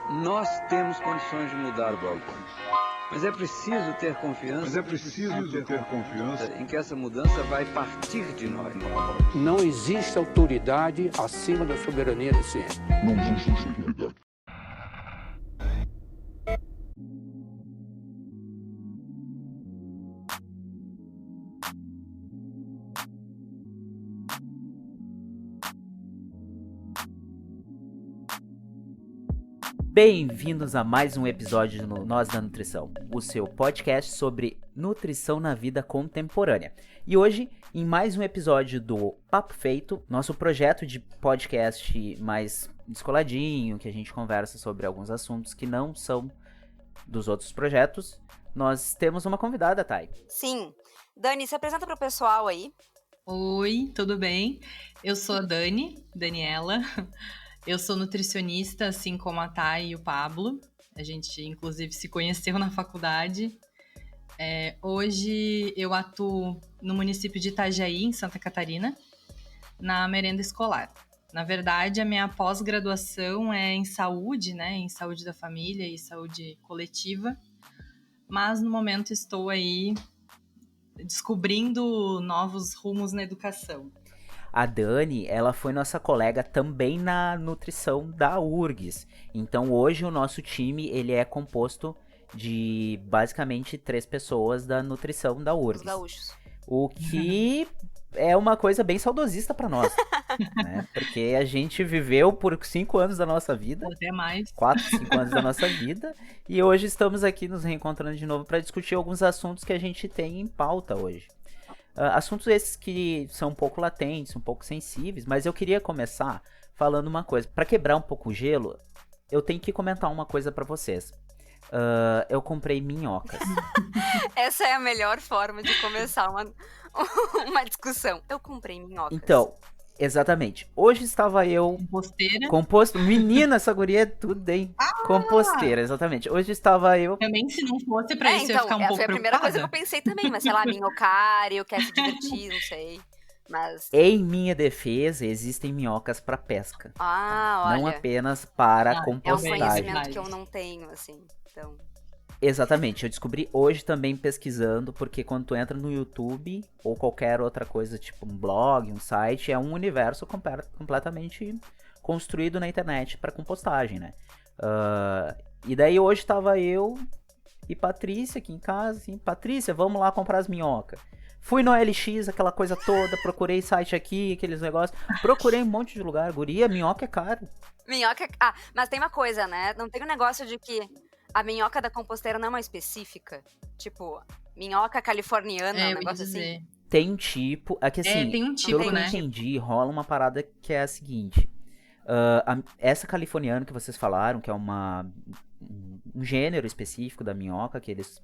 Nós temos condições de mudar o balcão. Mas é preciso ter confiança. Em que essa mudança vai partir de nós. Não existe autoridade acima da soberania da ciência. Não existe autoridade. Bem-vindos a mais um episódio no Nós da Nutrição, o seu podcast sobre nutrição na vida contemporânea. E hoje, em mais um episódio do Papo Feito, nosso projeto de podcast mais descoladinho, que a gente conversa sobre alguns assuntos que não são dos outros projetos, nós temos uma convidada, Thay. Sim. Dani, se apresenta pro pessoal aí. Oi, tudo bem? Eu sou a Daniela. Eu sou nutricionista, assim como a Thay e o Pablo. A gente, inclusive, se conheceu na faculdade. Hoje eu atuo no município de Itajaí, em Santa Catarina, na merenda escolar. Na verdade, a minha pós-graduação é em saúde, né? Em saúde da família e saúde coletiva. Mas, no momento, estou aí descobrindo novos rumos na educação. A Dani, ela foi nossa colega também na nutrição da URGS. Então hoje o nosso time ele é composto de basicamente 3 pessoas da nutrição da URGS. Os gaúchos. O que é uma coisa bem saudosista pra nós, né? Porque a gente viveu por 5 anos da nossa vida. Até mais. 4, 5 anos da nossa vida. E hoje estamos aqui nos reencontrando de novo para discutir alguns assuntos que a gente tem em pauta hoje. Assuntos esses que são um pouco latentes, um pouco sensíveis, mas eu queria começar falando uma coisa. Para quebrar um pouco o gelo, eu tenho que comentar uma coisa para vocês. Eu comprei minhocas. Essa é a melhor forma de começar uma discussão. Eu comprei minhocas. Então, exatamente. Hoje estava eu... Composteira. Menina, essa guria é tudo, hein? Composteira, exatamente. Hoje estava eu... Também, se não fosse pra isso, eu ia ficar um pouco foi a primeira preocupada. coisa que eu pensei também. Mas, sei lá, minhocário, quer se divertir, não sei. Mas... Em minha defesa, existem minhocas para pesca. Olha. Não apenas para É um compostagem. conhecimento que eu não tenho, assim. Então... Exatamente, eu descobri hoje também pesquisando, porque quando tu entra no YouTube ou qualquer outra coisa, tipo um blog, um site, é um universo completamente construído na internet para compostagem, né? E daí hoje tava eu e Patrícia aqui em casa, assim, Patrícia, vamos lá comprar as minhocas. Fui no OLX, aquela coisa toda, procurei site aqui, aqueles negócios, procurei um monte de lugar, guria, minhoca é caro. Minhoca... mas tem uma coisa, né? Não tem um negócio de que a minhoca da composteira não é uma específica? Tipo, minhoca californiana, um negócio assim? Tem um tipo, é que assim, tem um tipo, pelo que eu entendi, rola uma parada que é a seguinte, essa californiana que vocês falaram, que é um gênero específico da minhoca que eles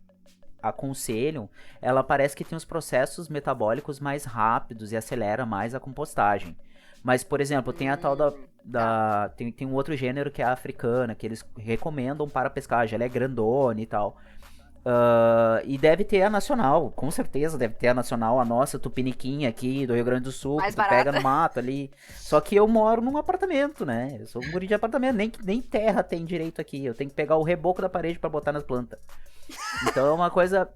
aconselham, ela parece que tem os processos metabólicos mais rápidos e acelera mais a compostagem. Mas, por exemplo, tem a tal tem um outro gênero que é a africana, que eles recomendam para pescagem. Ela é grandona e tal. E deve ter a nacional, com certeza deve ter a nacional, a nossa tupiniquinha aqui do Rio Grande do Sul, mais que tu pega no mato ali. Só que eu moro num apartamento, né? Eu sou um guri de apartamento, nem terra tem direito aqui. Eu tenho que pegar o reboco da parede para botar nas plantas. Então é uma coisa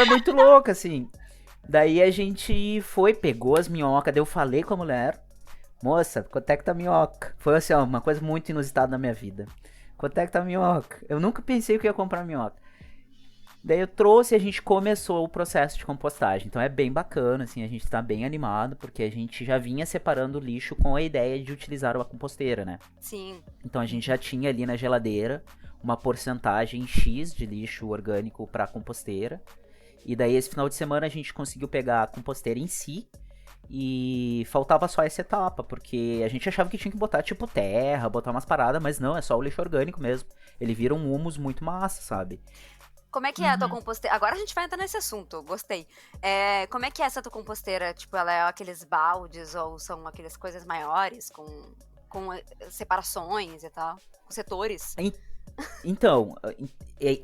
muito louca, assim. Daí a gente pegou as minhocas, daí eu falei com a mulher, moça, quanto é que tá a minhoca? Foi assim, ó, uma coisa muito inusitada na minha vida. Quanto é que tá a minhoca? Eu nunca pensei que eu ia comprar minhoca. Daí eu trouxe e a gente começou o processo de compostagem. Então é bem bacana, assim, a gente tá bem animado, porque a gente já vinha separando o lixo com a ideia de utilizar uma composteira, né? Sim. Então a gente já tinha ali na geladeira uma porcentagem X de lixo orgânico pra composteira. E daí esse final de semana a gente conseguiu pegar a composteira em si. E faltava só essa etapa, porque a gente achava que tinha que botar tipo terra, botar umas paradas, mas não, é só o lixo orgânico mesmo. Ele vira um humus muito massa, sabe? Como é que é a tua composteira? Agora a gente vai entrar nesse assunto, gostei. Como é que é essa tua composteira? Tipo, ela é aqueles baldes ou são aquelas coisas maiores com separações e tal? Com setores? Então,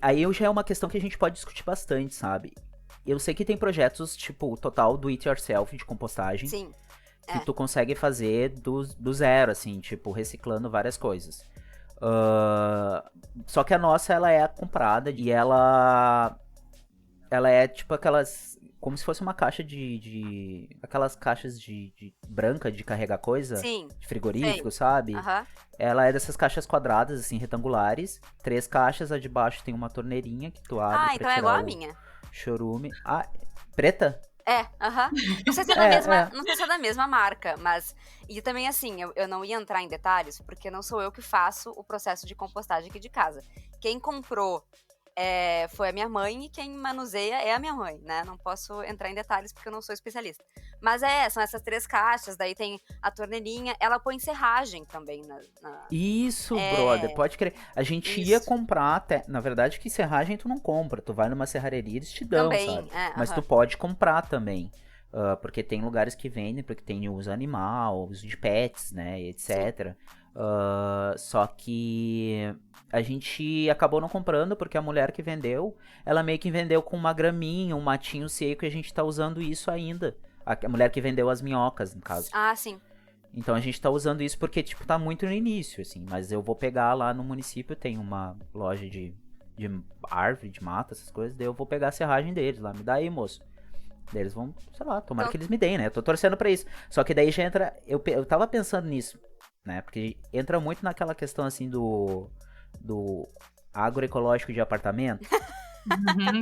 aí já é uma questão que a gente pode discutir bastante, sabe? Eu sei que tem projetos, tipo, o total do it yourself de compostagem. Sim. Que tu consegue fazer do zero, assim, tipo, reciclando várias coisas. Só que a nossa, ela é comprada e ela é tipo aquelas, como se fosse uma caixa aquelas caixas de branca de carregar coisa, Sim. de frigorífico, Sei. sabe? Aham. Ela é dessas caixas quadradas, assim, retangulares. 3 caixas, a de baixo tem uma torneirinha que tu abre Ah, pra então é tirar igual a o minha. chorume. Ah, preta? Aham. Não sei se é da É, mesma, é. não sei se é da mesma marca, mas. E também, assim, eu não ia entrar em detalhes, porque não sou eu que faço o processo de compostagem aqui de casa. Quem comprou foi a minha mãe e quem manuseia é a minha mãe, né? Não posso entrar em detalhes porque eu não sou especialista. Mas são essas 3 caixas, daí tem a torneirinha, ela põe serragem também Isso, É, brother, pode crer. A gente ia isso. comprar até. Na verdade, que serragem tu não compra. Tu vai numa serraria e eles te dão, Também, sabe? Mas tu aham. pode comprar também. Porque tem lugares que vendem, porque tem uso animal, uso de pets, né, etc. Só que a gente acabou não comprando porque a mulher que vendeu, ela meio que vendeu com uma graminha, um matinho seco e a gente tá usando isso ainda. A mulher que vendeu as minhocas, no caso. Ah, sim. Então a gente tá usando isso porque, tipo, tá muito no início, assim. Mas eu vou pegar lá no município, tem uma loja de árvore, de mata, essas coisas. Daí eu vou pegar a serragem deles lá. Me dá aí, moço. Daí eles vão, sei lá, tomara Então- que eles me deem, né? Eu tô torcendo pra isso. Só que daí já entra. Eu tava pensando nisso, né? Porque entra muito naquela questão, assim, do agroecológico de apartamento.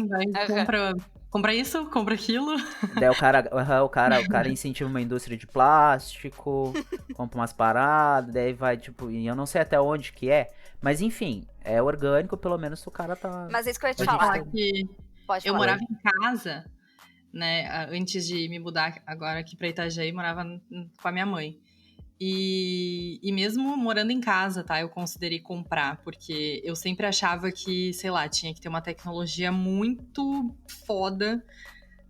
Vai, Aham. compra isso, compra aquilo. Daí o cara incentiva uma indústria de plástico, compra umas paradas, daí vai, tipo, e eu não sei até onde que é, mas enfim, é orgânico, pelo menos o cara tá. Mas é isso que eu ia te A gente falar. tá- Que Pode eu falar. morava em casa, né? Antes de me mudar agora aqui pra Itajaí, morava com a minha mãe. E mesmo morando em casa, tá? Eu considerei comprar, porque eu sempre achava que, sei lá, tinha que ter uma tecnologia muito foda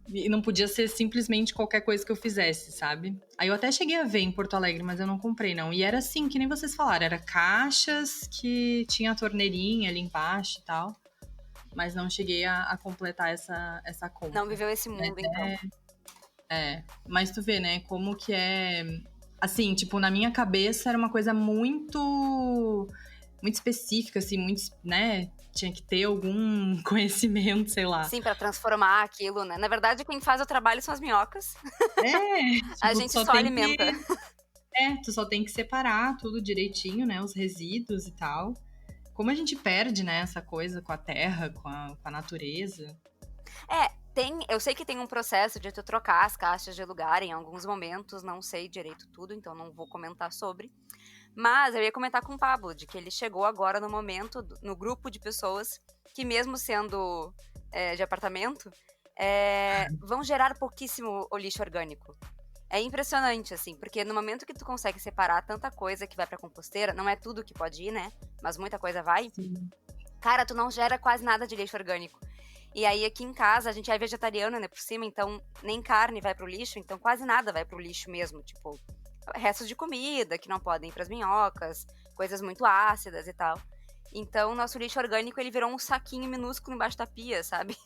e não podia ser simplesmente qualquer coisa que eu fizesse, sabe? Aí eu até cheguei a ver em Porto Alegre, mas eu não comprei, não. E era assim, que nem vocês falaram, era caixas que tinha a torneirinha ali embaixo e tal. Mas não cheguei a completar essa compra. Não viveu esse mundo, então. Mas tu vê, né, como que é... Assim, tipo, na minha cabeça era uma coisa muito específica, assim, muito, né? Tinha que ter algum conhecimento, sei lá. Sim, pra transformar aquilo, né? Na verdade, quem faz o trabalho são as minhocas. A Tipo, gente só alimenta. tu só tem que separar tudo direitinho, né? Os resíduos e tal. Como a gente perde, né, essa coisa com a terra, com a natureza. Eu sei que tem um processo de tu trocar as caixas de lugar em alguns momentos, não sei direito tudo, então não vou comentar sobre. Mas eu ia comentar com o Pablo, de que ele chegou agora no momento, no grupo de pessoas que mesmo sendo de apartamento, vão gerar pouquíssimo o lixo orgânico. É impressionante, assim, porque no momento que tu consegue separar tanta coisa que vai pra composteira, não é tudo que pode ir, né? Mas muita coisa vai. Sim. Cara, tu não gera quase nada de lixo orgânico. E aí aqui em casa a gente é vegetariano, né, por cima, então nem carne vai pro lixo, então quase nada vai pro lixo mesmo, tipo, restos de comida que não podem ir pras minhocas, coisas muito ácidas e tal. Então o nosso lixo orgânico, ele virou um saquinho minúsculo embaixo da pia, sabe?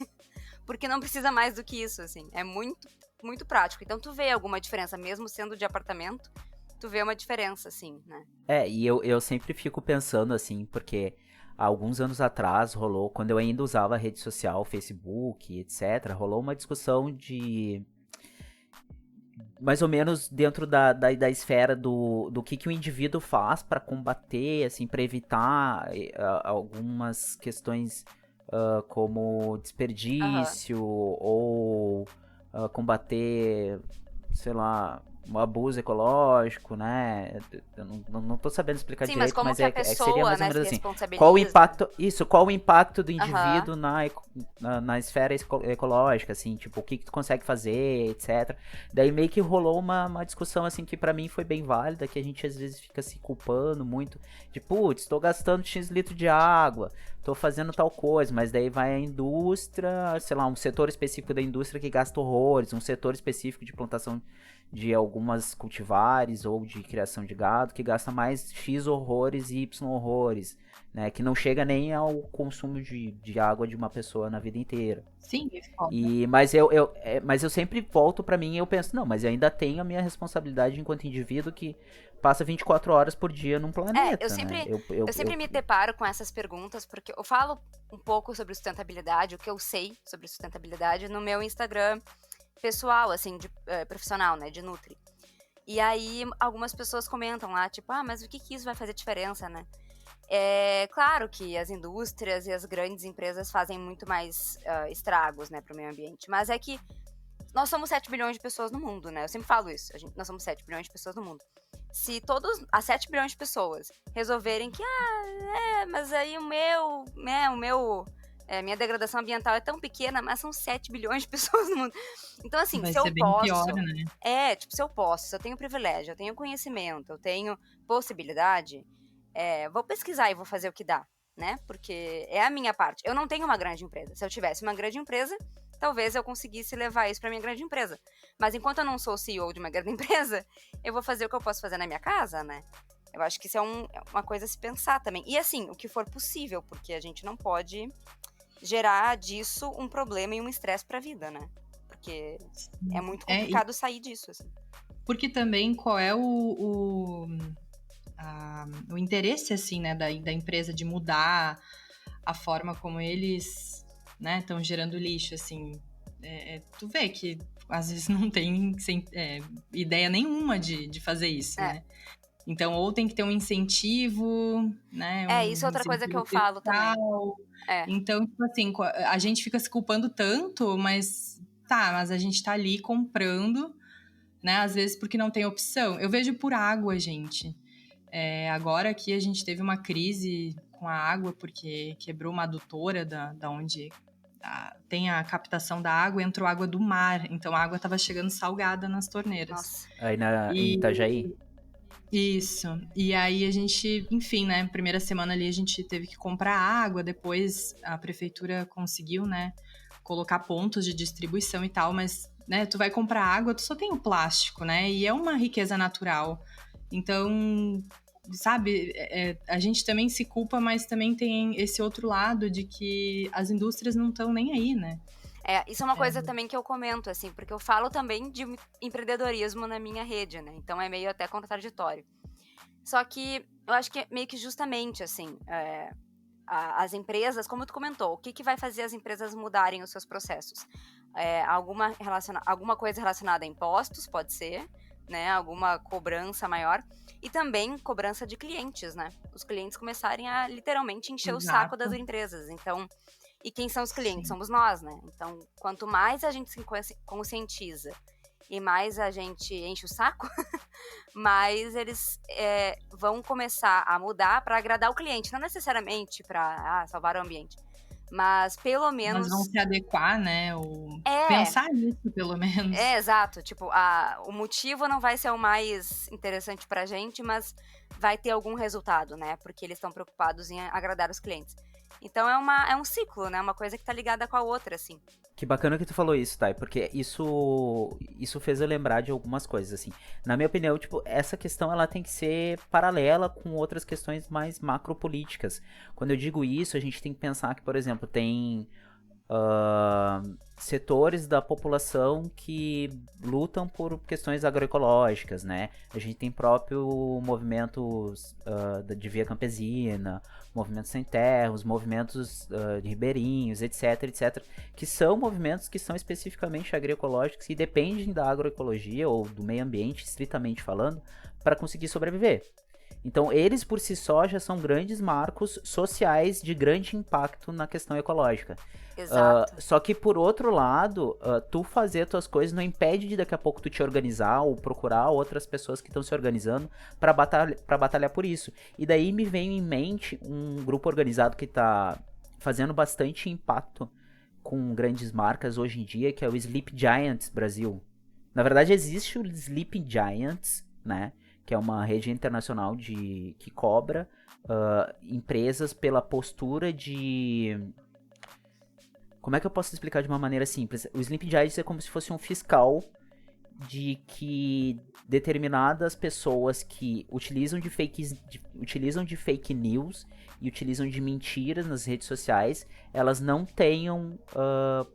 Porque não precisa mais do que isso, assim, é muito, muito prático. Então tu vê alguma diferença, mesmo sendo de apartamento, tu vê uma diferença, assim, né? E eu sempre fico pensando assim, porque há alguns anos atrás rolou, quando eu ainda usava a rede social, Facebook, etc., rolou uma discussão de mais ou menos dentro da esfera do que o indivíduo faz para combater, assim, para evitar algumas questões como desperdício ou combater, sei lá, um abuso ecológico, né? Eu não tô sabendo explicar Sim, mas direito, como mas que a que seria pessoa, mais ou né, se menos assim. responsabiliza? Qual o impacto do Aham. indivíduo na esfera ecológica, assim, tipo, o que tu consegue fazer, etc. Daí meio que rolou uma discussão, assim, que pra mim foi bem válida, que a gente às vezes fica se culpando muito, de, putz, tô gastando X litro de água, tô fazendo tal coisa, mas daí vai a indústria, sei lá, um setor específico da indústria que gasta horrores, um setor específico de plantação de algumas cultivares ou de criação de gado que gasta mais X horrores e Y horrores, né? Que não chega nem ao consumo de água de uma pessoa na vida inteira. Sim, Mas eu sempre volto pra mim e eu penso, não, mas eu ainda tenho a minha responsabilidade enquanto indivíduo que passa 24 horas por dia num planeta, eu sempre, né? eu sempre me deparo com essas perguntas, porque eu falo um pouco sobre sustentabilidade, o que eu sei sobre sustentabilidade no meu Instagram pessoal, assim, profissional, né, de Nutri. E aí, algumas pessoas comentam lá, tipo, mas o que isso vai fazer diferença, né? É claro que as indústrias e as grandes empresas fazem muito mais estragos, né, pro meio ambiente, mas é que nós somos 7 bilhões de pessoas no mundo, né? Eu sempre falo isso, nós somos 7 bilhões de pessoas no mundo. Se todos as 7 bilhões de pessoas resolverem que, mas aí minha degradação ambiental é tão pequena, mas são 7 bilhões de pessoas no mundo. Então, assim, vai se eu ser bem posso... pior, né? Se eu tenho privilégio, eu tenho conhecimento, eu tenho possibilidade, vou pesquisar e vou fazer o que dá, né? Porque é a minha parte. Eu não tenho uma grande empresa. Se eu tivesse uma grande empresa, talvez eu conseguisse levar isso pra minha grande empresa. Mas enquanto eu não sou CEO de uma grande empresa, eu vou fazer o que eu posso fazer na minha casa, né? Eu acho que isso é uma coisa a se pensar também. E assim, o que for possível, porque a gente não pode gerar disso um problema e um estresse pra vida, né? Porque é muito complicado sair disso, assim. Porque também qual é o interesse, assim, né, da empresa de mudar a forma como eles, né, estão gerando lixo, assim. Tu vê que às vezes não tem ideia nenhuma de fazer isso, né? Então, ou tem que ter um incentivo, né? Isso é outra coisa que eu falo também. Então, tipo assim, a gente fica se culpando tanto, mas a gente tá ali comprando, né? Às vezes porque não tem opção. Eu vejo por água, gente. Agora aqui a gente teve uma crise com a água, porque quebrou uma adutora da onde tem a captação da água, entrou água do mar. Então a água estava chegando salgada nas torneiras. Nossa. Aí em Itajaí? Isso. E aí a gente, enfim, né? Primeira semana ali a gente teve que comprar água, depois a prefeitura conseguiu, né? Colocar pontos de distribuição e tal, mas, né? Tu vai comprar água, tu só tem o plástico, né? E é uma riqueza natural. Então, sabe, a gente também se culpa, mas também tem esse outro lado de que as indústrias não estão nem aí, né? Isso é uma coisa também que eu comento, assim, porque eu falo também de empreendedorismo na minha rede, né? Então é meio até contraditório. Só que eu acho que meio que justamente, assim, as empresas, como tu comentou, o que vai fazer as empresas mudarem os seus processos? Alguma coisa relacionada a impostos, pode ser, né? Alguma cobrança maior. E também cobrança de clientes, né? Os clientes começarem a literalmente encher o saco das empresas. Então... E quem são os clientes? Sim. Somos nós, né? Então, quanto mais a gente se conscientiza e mais a gente enche o saco, mais eles vão começar a mudar para agradar o cliente. Não necessariamente para salvar o ambiente, mas pelo menos... Mas vão se adequar, né? Ou pensar nisso, pelo menos. Exato. Tipo, o motivo não vai ser o mais interessante pra gente, mas vai ter algum resultado, né? Porque eles estão preocupados em agradar os clientes. Então é um ciclo, né? Uma coisa que tá ligada com a outra, assim. Que bacana que tu falou isso, Thay, porque isso fez eu lembrar de algumas coisas, assim. Na minha opinião, tipo, essa questão ela tem que ser paralela com outras questões mais macropolíticas. Quando eu digo isso, a gente tem que pensar que, por exemplo, tem setores da população que lutam por questões agroecológicas, né? A gente tem próprio movimentos de via campesina, movimentos sem terra, os movimentos de ribeirinhos, etc, etc, que são movimentos que são especificamente agroecológicos e dependem da agroecologia ou do meio ambiente, estritamente falando, para conseguir sobreviver. Então, eles por si só já são grandes marcos sociais de grande impacto na questão ecológica. Exato. Só que, por outro lado, tu fazer tuas coisas não impede de daqui a pouco tu te organizar ou procurar outras pessoas que estão se organizando para batalhar por isso. E daí me vem em mente um grupo organizado que tá fazendo bastante impacto com grandes marcas hoje em dia, que é o Sleep Giants Brasil. Na verdade, existe o Sleep Giants, né? Que é uma rede internacional que cobra empresas pela postura de... Como é que eu posso explicar de uma maneira simples? O Sleep Giants é como se fosse um fiscal de que determinadas pessoas que utilizam de fake news e utilizam de mentiras nas redes sociais, elas não tenham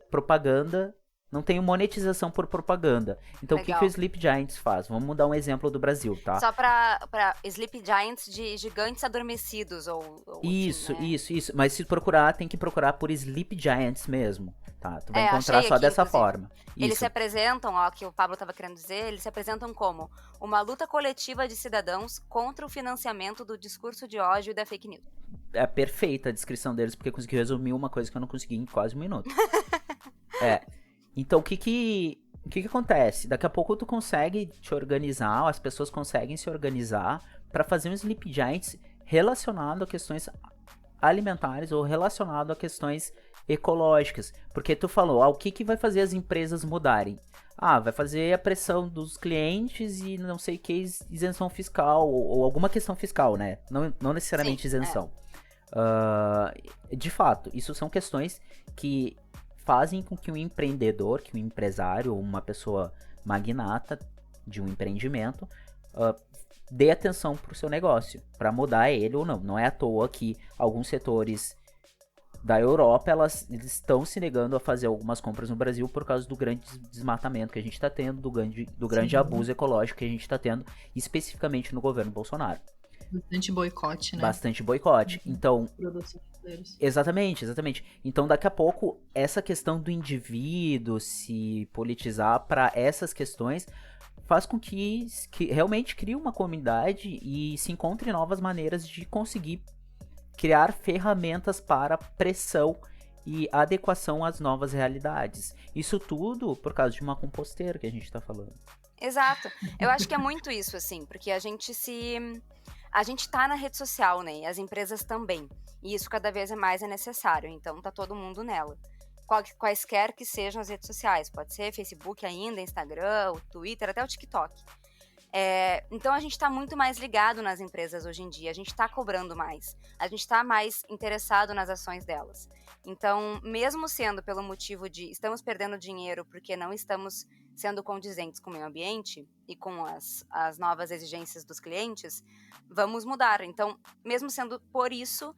propaganda, não tenham monetização por propaganda. Então, Legal. o que o Sleep Giants faz? Vamos dar um exemplo do Brasil, tá? Só pra Sleep Giants de gigantes adormecidos, ou Isso, assim, né? isso. Mas se procurar, tem que procurar por Sleep Giants mesmo, tá? Tu vai encontrar achei só aqui, dessa inclusive. forma. Eles Isso. se apresentam, ó, que o Pablo estava querendo dizer, eles se apresentam como uma luta coletiva de cidadãos contra o financiamento do discurso de ódio e da fake news. É perfeita a descrição deles, porque conseguiu resumir uma coisa que eu não consegui em quase um minuto. Então, o que acontece? Daqui a pouco tu consegue te organizar, as pessoas conseguem se organizar para fazer um Sleep Giants relacionado a questões alimentares ou relacionado a questões ecológicas. Porque tu falou, o que vai fazer as empresas mudarem? Vai fazer a pressão dos clientes e não sei o que, isenção fiscal, ou alguma questão fiscal, né? Não necessariamente Sim, isenção. De fato, isso são questões que fazem com que um empreendedor, que um empresário, ou uma pessoa magnata de um empreendimento, dê atenção para o seu negócio, para mudar ele ou não. Não é à toa que alguns setores da Europa, eles estão se negando a fazer algumas compras no Brasil por causa do grande desmatamento que a gente está tendo, do grande abuso ecológico que a gente está tendo, especificamente no governo Bolsonaro. Bastante boicote, né? Bastante boicote. Então, Produtos brasileiros. exatamente. Então, daqui a pouco, essa questão do indivíduo se politizar para essas questões faz com que realmente crie uma comunidade e se encontre novas maneiras de conseguir criar ferramentas para pressão e adequação às novas realidades. Isso tudo por causa de uma composteira que a gente tá falando. Exato. Eu acho que é muito isso, assim, porque a gente tá na rede social, né? E as empresas também. E isso cada vez mais é necessário. Então tá todo mundo nela. Quaisquer que sejam as redes sociais. Pode ser Facebook ainda, Instagram, o Twitter, até o TikTok. Então a gente está muito mais ligado nas empresas hoje em dia, a gente está cobrando mais, a gente está mais interessado nas ações delas. Então, mesmo sendo pelo motivo de estamos perdendo dinheiro porque não estamos sendo condizentes com o meio ambiente e com as novas exigências dos clientes, vamos mudar. Então, mesmo sendo por isso,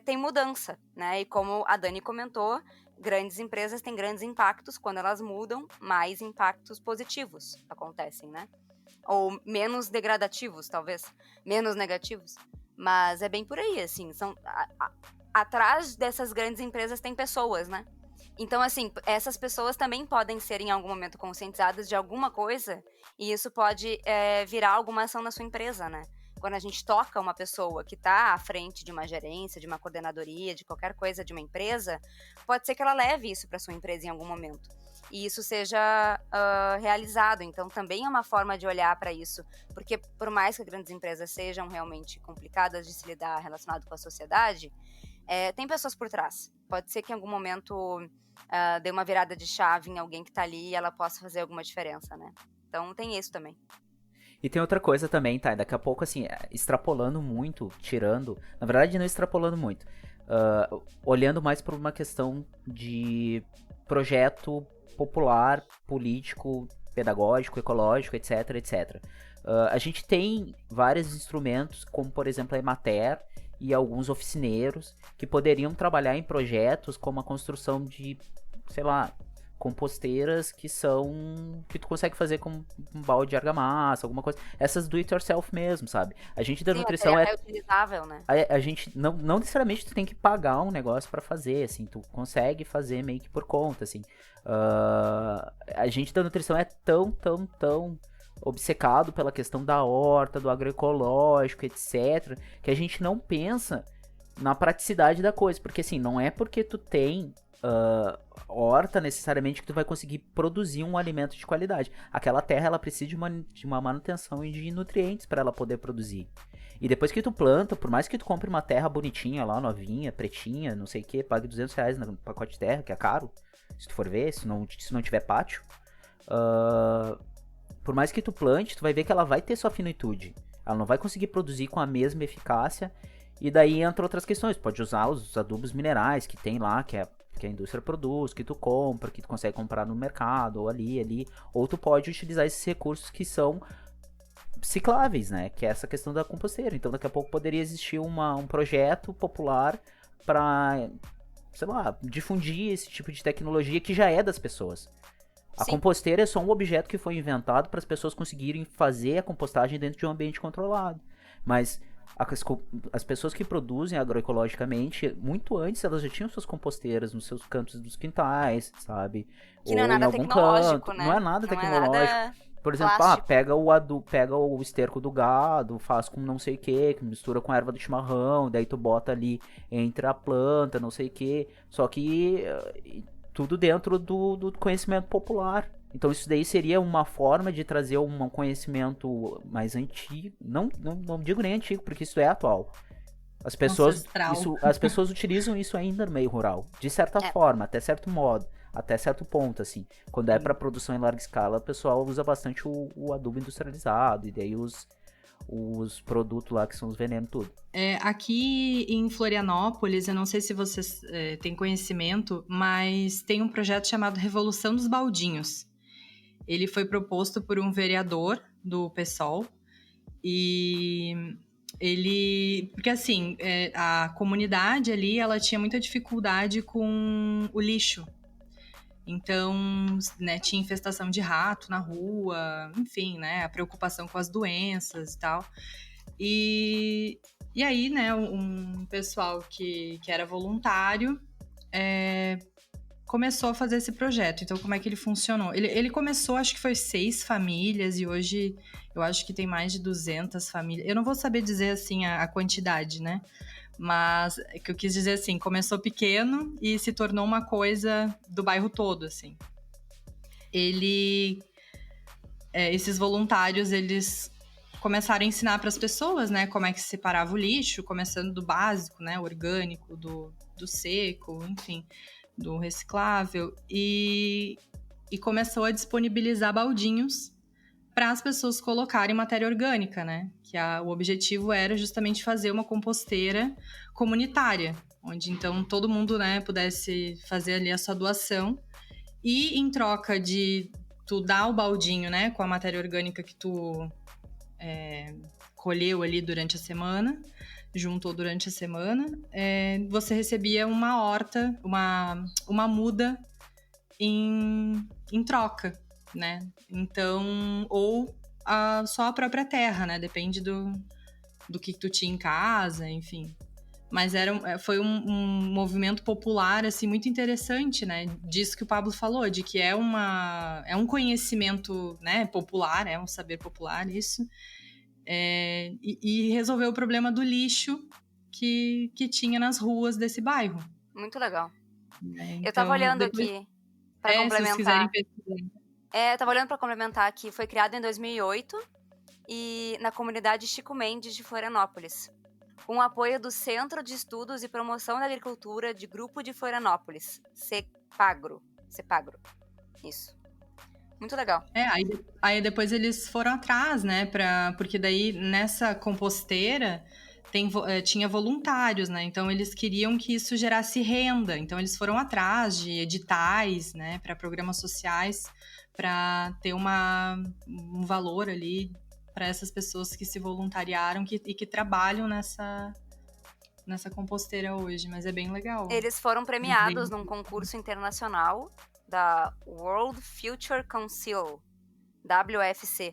tem mudança, né? E como a Dani comentou, grandes empresas têm grandes impactos, quando elas mudam, mais impactos positivos acontecem, né? Ou menos degradativos, talvez, menos negativos, mas é bem por aí, assim, atrás dessas grandes empresas tem pessoas, né? Então, assim, essas pessoas também podem ser em algum momento conscientizadas de alguma coisa e isso pode virar alguma ação na sua empresa, né? Quando a gente toca uma pessoa que está à frente de uma gerência, de uma coordenadoria, de qualquer coisa de uma empresa, pode ser que ela leve isso para sua empresa em algum momento. E isso seja realizado. Então, também é uma forma de olhar para isso. Porque, por mais que grandes empresas sejam realmente complicadas de se lidar relacionado com a sociedade, tem pessoas por trás. Pode ser que em algum momento dê uma virada de chave em alguém que está ali e ela possa fazer alguma diferença, né? Então, tem isso também. E tem outra coisa também, tá? Daqui a pouco, assim, extrapolando muito, tirando... Na verdade, não extrapolando muito. Olhando mais por uma questão de projeto popular, político, pedagógico, ecológico, etc, etc. A gente tem vários instrumentos, como, por exemplo, a Emater e alguns oficineiros, que poderiam trabalhar em projetos como a construção de, sei lá... composteiras que tu consegue fazer com um balde de argamassa, alguma coisa. Essas do it yourself mesmo, sabe? A gente da nutrição é utilizável, né? A gente não necessariamente tu tem que pagar um negócio pra fazer, assim, tu consegue fazer meio que por conta, assim. A gente da nutrição é tão obcecado pela questão da horta, do agroecológico, etc, que a gente não pensa na praticidade da coisa, porque assim, não é porque tu tem horta necessariamente que tu vai conseguir produzir um alimento de qualidade. Aquela terra, ela precisa de uma manutenção e de nutrientes para ela poder produzir. E depois que tu planta, por mais que tu compre uma terra bonitinha lá, novinha, pretinha, não sei o que, pague R$200 no pacote de terra, que é caro, se tu for ver, se não tiver pátio, por mais que tu plante, tu vai ver que ela vai ter sua finitude. Ela não vai conseguir produzir com a mesma eficácia. E daí entra outras questões. Pode usar os adubos minerais que tem lá, que que a indústria produz, que tu compra, que tu consegue comprar no mercado, ou ali, ou tu pode utilizar esses recursos que são cicláveis, né? Que é essa questão da composteira. Então daqui a pouco poderia existir um projeto popular para, sei lá, difundir esse tipo de tecnologia que já é das pessoas. A Sim. composteira é só um objeto que foi inventado para as pessoas conseguirem fazer a compostagem dentro de um ambiente controlado. Mas as pessoas que produzem agroecologicamente, muito antes elas já tinham suas composteiras nos seus cantos dos quintais, sabe? Que não é Ou em nada algum tecnológico, canto. né? Não é nada Não é tecnológico. nada Por exemplo, plástico. pega o esterco do gado, faz com não sei o que mistura com a erva do chimarrão, daí tu bota ali entre a planta, não sei o que. Só que tudo dentro do conhecimento popular. Então isso daí seria uma forma de trazer um conhecimento mais antigo. Não digo nem antigo, porque isso é atual. As pessoas utilizam isso ainda no meio rural. De certa forma, até certo modo. Até certo ponto, assim. Quando é para produção em larga escala, o pessoal usa bastante o adubo industrializado. E daí os produtos lá que são os venenos, tudo. Aqui em Florianópolis, eu não sei se vocês têm conhecimento, mas tem um projeto chamado Revolução dos Baldinhos. Ele foi proposto por um vereador do PSOL. E porque assim, a comunidade ali, ela tinha muita dificuldade com o lixo. Então, né, tinha infestação de rato na rua, enfim, né, a preocupação com as doenças e tal. E aí, né, um pessoal que era voluntário começou a fazer esse projeto. Então, como é que ele funcionou? Ele começou, acho que foi 6 famílias, e hoje eu acho que tem mais de 200 famílias. Eu não vou saber dizer, assim, a quantidade, né? Mas o que eu quis dizer, assim, começou pequeno e se tornou uma coisa do bairro todo, assim. Esses voluntários, eles começaram a ensinar para as pessoas, né, como é que se separava o lixo, começando do básico, né, orgânico, do seco, enfim, do reciclável, e começou a disponibilizar baldinhos para as pessoas colocarem matéria orgânica, né? Que o objetivo era justamente fazer uma composteira comunitária, onde então todo mundo, né, pudesse fazer ali a sua doação, e em troca de tu dar o baldinho, né, com a matéria orgânica que tu colheu ali durante a semana, juntou durante a semana, você recebia uma horta, uma muda em troca, né? Então, ou só a própria terra, né? Depende do que tu tinha em casa, enfim. Mas foi um movimento popular, assim, muito interessante, né? Disso que o Pablo falou, de que é um conhecimento, né, popular, é um saber popular, isso. E resolveu o problema do lixo que tinha nas ruas desse bairro. Muito legal. Então, eu tava olhando aqui para complementar. Se vocês quiserem pesquisar. Eu tava olhando para complementar que foi criado em 2008 e na comunidade Chico Mendes de Florianópolis, com o apoio do Centro de Estudos e Promoção da Agricultura de Grupo de Florianópolis, CEPAGRO. Isso. Muito legal. Aí depois eles foram atrás, né? Porque daí nessa composteira tinha voluntários, né? Então eles queriam que isso gerasse renda. Então eles foram atrás de editais, né? Para programas sociais, para ter um valor ali para essas pessoas que se voluntariaram e que trabalham nessa composteira hoje. Mas é bem legal. Eles foram premiados num concurso internacional da World Future Council, WFC,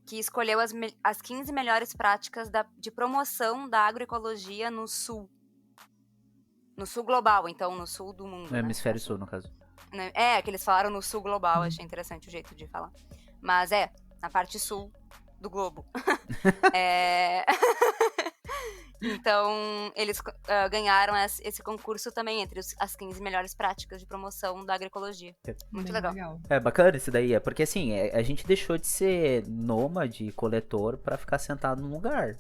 que escolheu as 15 melhores práticas de promoção da agroecologia no sul. No sul global, então, no sul do mundo. No hemisfério sul, no caso. Que eles falaram no sul global, achei interessante o jeito de falar. Mas na parte sul do globo. Então, eles ganharam esse concurso também entre as 15 melhores práticas de promoção da agroecologia. Muito legal. É bacana isso daí, porque assim, a gente deixou de ser nômade, coletor, pra ficar sentado num lugar.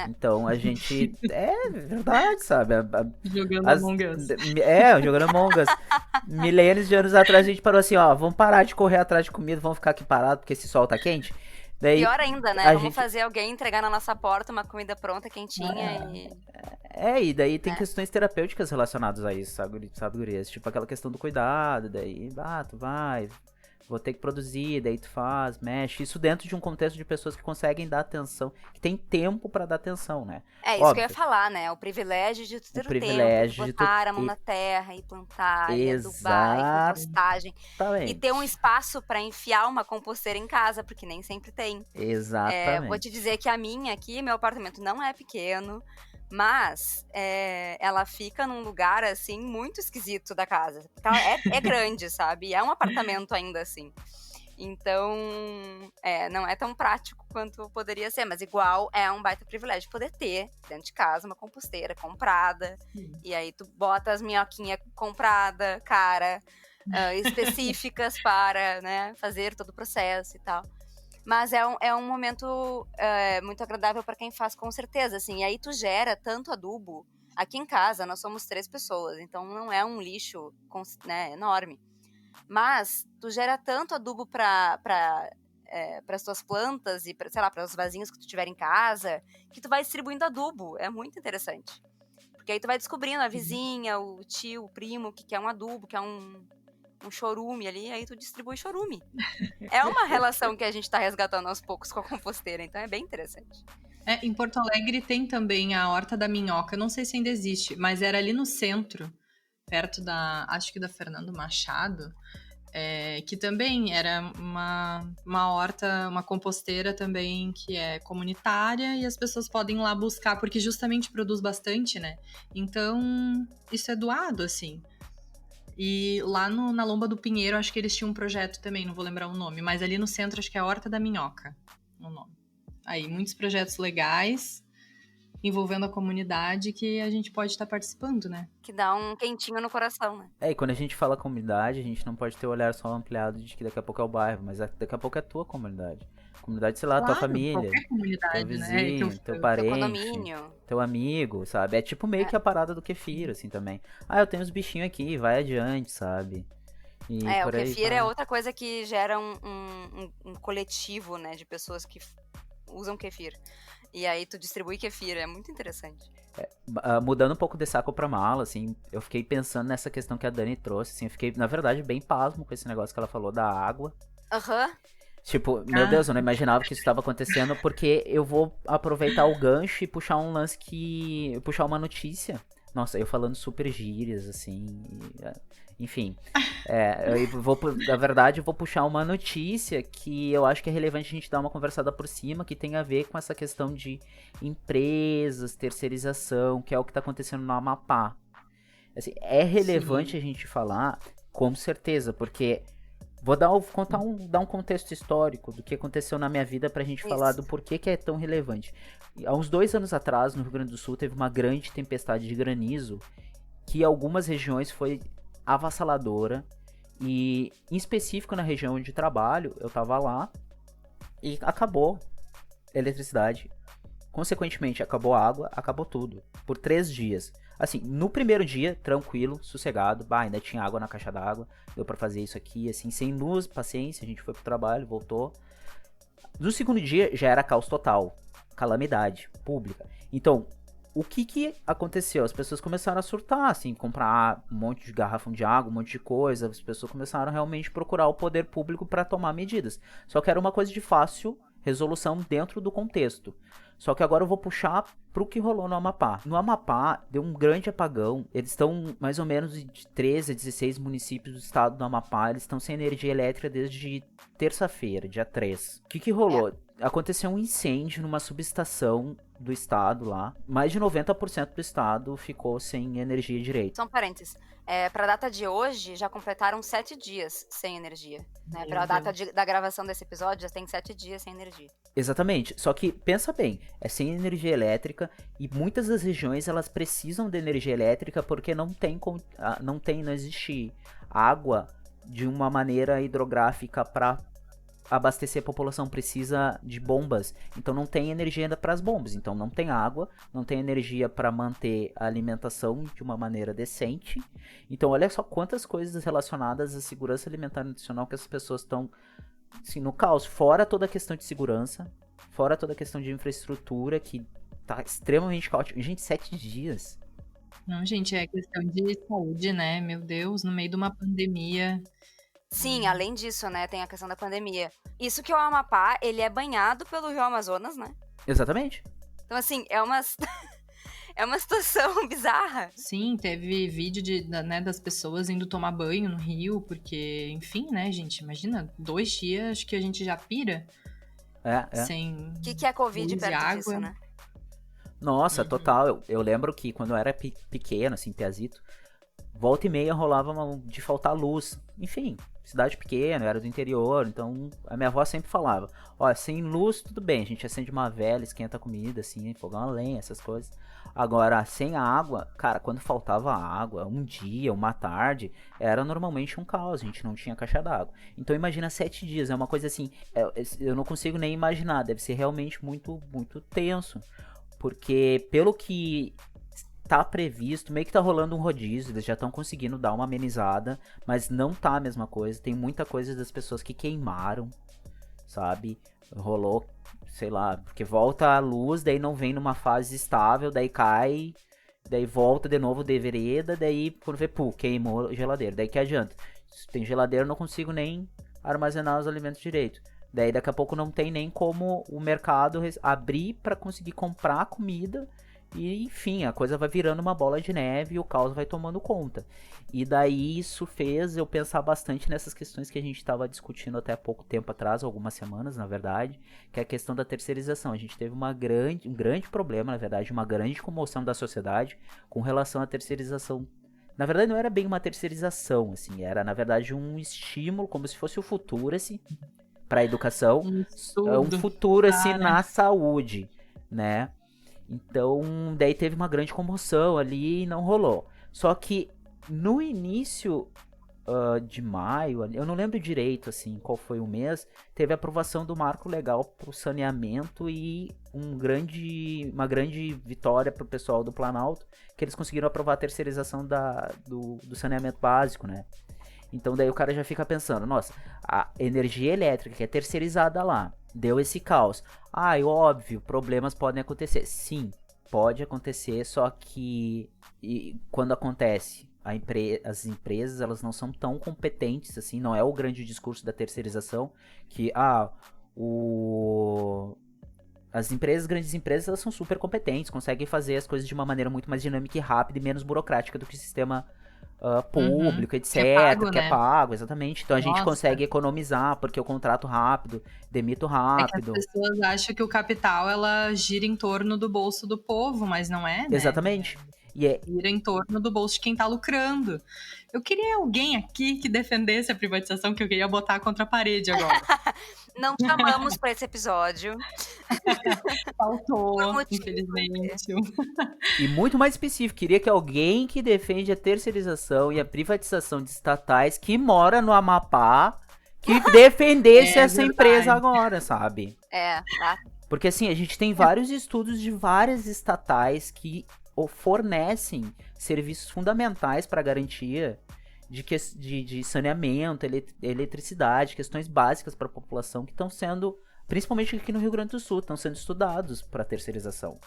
Então a gente. É verdade, sabe? Jogando Among Us. Jogando Among Us. Milênios de anos atrás a gente parou assim, ó, vamos parar de correr atrás de comida, vamos ficar aqui parado porque esse sol tá quente. Daí, Pior ainda, né? a Vamos gente- fazer alguém entregar na nossa porta uma comida pronta, quentinha e... E daí tem questões terapêuticas relacionadas a isso, sabe, gurias? Tipo aquela questão do cuidado, daí, tu vai, vou ter que produzir, daí tu faz, mexe. Isso dentro de um contexto de pessoas que conseguem dar atenção, que tem tempo pra dar atenção, né? É isso que eu ia falar, né? O privilégio de tu ter o privilégio tempo, de de tu- botar a mão e- na terra e plantar, e adubar, e compostagem. E Exatamente. ter um espaço pra enfiar uma composteira em casa, porque nem sempre tem. Exatamente. Vou te dizer que a minha aqui, meu apartamento não é pequeno, mas ela fica num lugar, assim, muito esquisito da casa. Porque ela é grande, sabe? É um apartamento ainda, assim. Então, não é tão prático quanto poderia ser, mas igual é um baita privilégio poder ter dentro de casa uma composteira comprada. E aí tu bota as minhoquinhas compradas, específicas para, né, fazer todo o processo e tal. Mas é um momento muito agradável para quem faz, com certeza, assim. E aí tu gera tanto adubo. Aqui em casa nós somos 3 pessoas, então não é um lixo, né, enorme. Mas tu gera tanto adubo para as tuas plantas e, sei lá, para os vasinhos que tu tiver em casa, que tu vai distribuindo adubo. É muito interessante. Porque aí tu vai descobrindo a vizinha, o tio, o primo, que quer um adubo, que é um chorume ali, aí tu distribui chorume. É uma relação que a gente tá resgatando aos poucos com a composteira, então é bem interessante. Em Porto Alegre tem também a Horta da Minhoca, não sei se ainda existe, mas era ali no centro, perto acho que da Fernando Machado, que também era uma horta, uma composteira também que é comunitária e as pessoas podem ir lá buscar, porque justamente produz bastante, né? Então, isso é doado, assim. E lá na Lomba do Pinheiro, acho que eles tinham um projeto também, não vou lembrar o nome, mas ali no centro acho que é a Horta da Minhoca, o nome. Aí, muitos projetos legais envolvendo a comunidade que a gente pode estar participando, né? Que dá um quentinho no coração, né? E quando a gente fala comunidade, a gente não pode ter o olhar só ampliado de que daqui a pouco é o bairro, mas daqui a pouco é a tua comunidade. Comunidade, sei lá, tua família, qualquer comunidade, teu vizinho, né? teu parente, condomínio. teu amigo, sabe? É tipo meio que a parada do kefir, assim, também. Eu tenho uns bichinhos aqui, vai adiante, sabe? E O por aí kefir vai. é outra coisa que gera um coletivo, né, de pessoas que usam kefir. E aí tu distribui kefir, é muito interessante. Mudando um pouco de saco pra mala, assim, eu fiquei pensando nessa questão que a Dani trouxe, assim, eu fiquei, na verdade, bem pasmo com esse negócio que ela falou da água. Aham. Tipo, meu Deus, eu não imaginava que isso estava acontecendo, porque eu vou aproveitar o gancho e puxar um lance puxar uma notícia. Nossa, eu falando super gírias, assim, enfim. Na verdade, eu vou puxar uma notícia que eu acho que é relevante a gente dar uma conversada por cima, que tem a ver com essa questão de empresas, terceirização, que é o que está acontecendo no Amapá. Assim, é relevante a gente falar, com certeza, porque vou dar um contexto histórico do que aconteceu na minha vida pra gente falar do porquê que é tão relevante. Há uns 2 anos atrás, no Rio Grande do Sul, teve uma grande tempestade de granizo que em algumas regiões foi avassaladora. E, em específico, na região onde trabalho, eu tava lá e acabou a eletricidade. Consequentemente, acabou a água, acabou tudo. Por 3 dias. Assim, no primeiro dia, tranquilo, sossegado. Ainda tinha água na caixa d'água. Deu pra fazer isso aqui, assim, sem luz, paciência. A gente foi pro trabalho, voltou. No segundo dia, já era caos total. Calamidade pública. Então, o que aconteceu? As pessoas começaram a surtar, assim, comprar um monte de garrafão de água, um monte de coisa. As pessoas começaram realmente a procurar o poder público pra tomar medidas. Só que era uma coisa de fácil resolução dentro do contexto. Só que agora eu vou puxar pro que rolou no Amapá. No Amapá, deu um grande apagão. Eles estão mais ou menos de 13 a 16 municípios do estado do Amapá. Eles estão sem energia elétrica desde terça-feira, dia 3. O que rolou? Aconteceu um incêndio numa subestação do estado lá. Mais de 90% do estado ficou sem energia direito. Só um parênteses. Pra data de hoje, já completaram 7 dias sem energia. Né? Pra data da gravação desse episódio, já tem 7 dias sem energia. Exatamente. Só que, pensa bem, é sem energia elétrica e muitas das regiões elas precisam de energia elétrica porque não existe água de uma maneira hidrográfica para abastecer a população, precisa de bombas, então não tem energia ainda para as bombas, então não tem água, não tem energia para manter a alimentação de uma maneira decente. Então olha só quantas coisas relacionadas à segurança alimentar e nutricional que as pessoas estão assim, no caos, fora toda a questão de segurança, fora toda a questão de infraestrutura, que tá extremamente caótico. Gente, 7 dias. Não, gente, é questão de saúde, né? Meu Deus, no meio de uma pandemia. Sim, além disso, né, tem a questão da pandemia. Isso que o Amapá, ele é banhado pelo Rio Amazonas, né? Exatamente. Então, assim, é uma, é uma situação bizarra. Sim, teve vídeo das pessoas indo tomar banho no rio, porque, enfim, né, gente? Imagina, 2 dias, acho que a gente já pira sem O que é Covid luz e perto água. disso, né? Nossa, total. Eu lembro que quando eu era pequeno, assim, piazito, volta e meia rolava de faltar luz. Enfim, cidade pequena, eu era do interior, então a minha avó sempre falava, ó, sem luz tudo bem, a gente acende uma vela, esquenta a comida, assim, fogão a lenha, essas coisas. Agora, sem a água, cara, quando faltava água, um dia, uma tarde, era normalmente um caos, a gente não tinha caixa d'água. Então imagina 7 dias, é uma coisa assim, eu não consigo nem imaginar, deve ser realmente muito, muito tenso. Porque pelo que tá previsto, meio que tá rolando um rodízio, eles já estão conseguindo dar uma amenizada, mas não tá a mesma coisa. Tem muita coisa das pessoas que queimaram, sabe? Rolou, sei lá, porque volta a luz, daí não vem numa fase estável, daí cai, daí volta de novo de vereda, daí quando vê, queimou a geladeira. Daí que adianta? Se tem geladeira, eu não consigo nem armazenar os alimentos direito. Daí daqui a pouco não tem nem como o mercado abrir para conseguir comprar comida. E enfim, a coisa vai virando uma bola de neve e o caos vai tomando conta. E daí isso fez eu pensar bastante nessas questões que a gente estava discutindo até há pouco tempo atrás, algumas semanas na verdade, que é a questão da terceirização. A gente teve um grande problema, na verdade, uma grande comoção da sociedade com relação à terceirização. Na verdade não era bem uma terceirização, assim, era na verdade um estímulo, como se fosse o futuro, assim, para a educação, um futuro assim na saúde, né? Então, daí teve uma grande comoção ali e não rolou. Só que no início de maio, eu não lembro direito assim qual foi o mês, teve a aprovação do marco legal para o saneamento e uma grande vitória para o pessoal do Planalto, que eles conseguiram aprovar a terceirização do saneamento básico, né? Então daí o cara já fica pensando, nossa, a energia elétrica que é terceirizada lá, deu esse caos. Óbvio, problemas podem acontecer. Sim, pode acontecer, só que quando acontece, as empresas elas não são tão competentes assim, não é o grande discurso da terceirização, que grandes empresas, elas são super competentes, conseguem fazer as coisas de uma maneira muito mais dinâmica e rápida e menos burocrática do que o sistema público, etc. Que é pago, exatamente. Então a gente consegue economizar, porque eu contrato rápido, demito rápido. É que as pessoas acham que o capital, ela gira em torno do bolso do povo, mas não é, né? Exatamente. Gira em torno do bolso de quem tá lucrando. Eu queria alguém aqui que defendesse a privatização, que eu queria botar contra a parede agora. Não chamamos para esse episódio. Faltou, infelizmente. E muito mais específico, queria que alguém que defende a terceirização e a privatização de estatais, que mora no Amapá, que defendesse essa empresa agora, sabe? Porque assim, a gente tem vários estudos de várias estatais que fornecem serviços fundamentais para a garantia de saneamento, eletricidade, questões básicas para a população que estão sendo, principalmente aqui no Rio Grande do Sul, estão sendo estudados para terceirização.